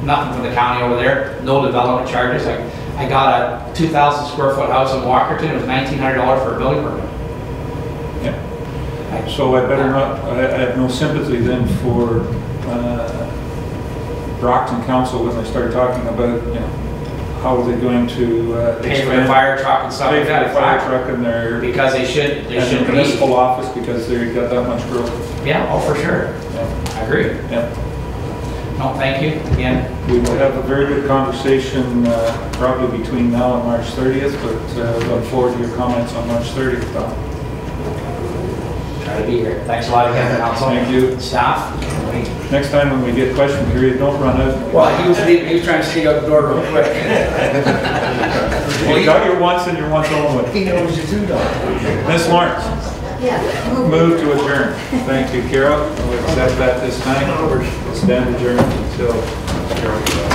Nothing from the county over there, no development charges. Like, I got a 2,000 square foot house in Walkerton, it was $1,900 for a building permit. So I better not, I have no sympathy then for Brockton Council when they start talking about, you know, how are they going to Pay for the fire truck and stuff pay like for that. the fire truck and their Because they should and the be. municipal office because they've got that much growth. Yeah, oh, for sure. I agree. Yeah. No, thank you again. We will have a very good conversation probably between now and March 30th, but look forward to your comments on March 30th, Don. Try to be here. Thanks a lot again, council. Thank you. Staff. Next time when we get question period, don't run out. Well, he was trying to sneak out the door real quick. Well, you got your once and your once only. He knows you too, Don. Ms. Lawrence, Yeah. move to adjourn. Thank you, Carol. We'll accept that this time. We'll stand adjourned until Carol gets out.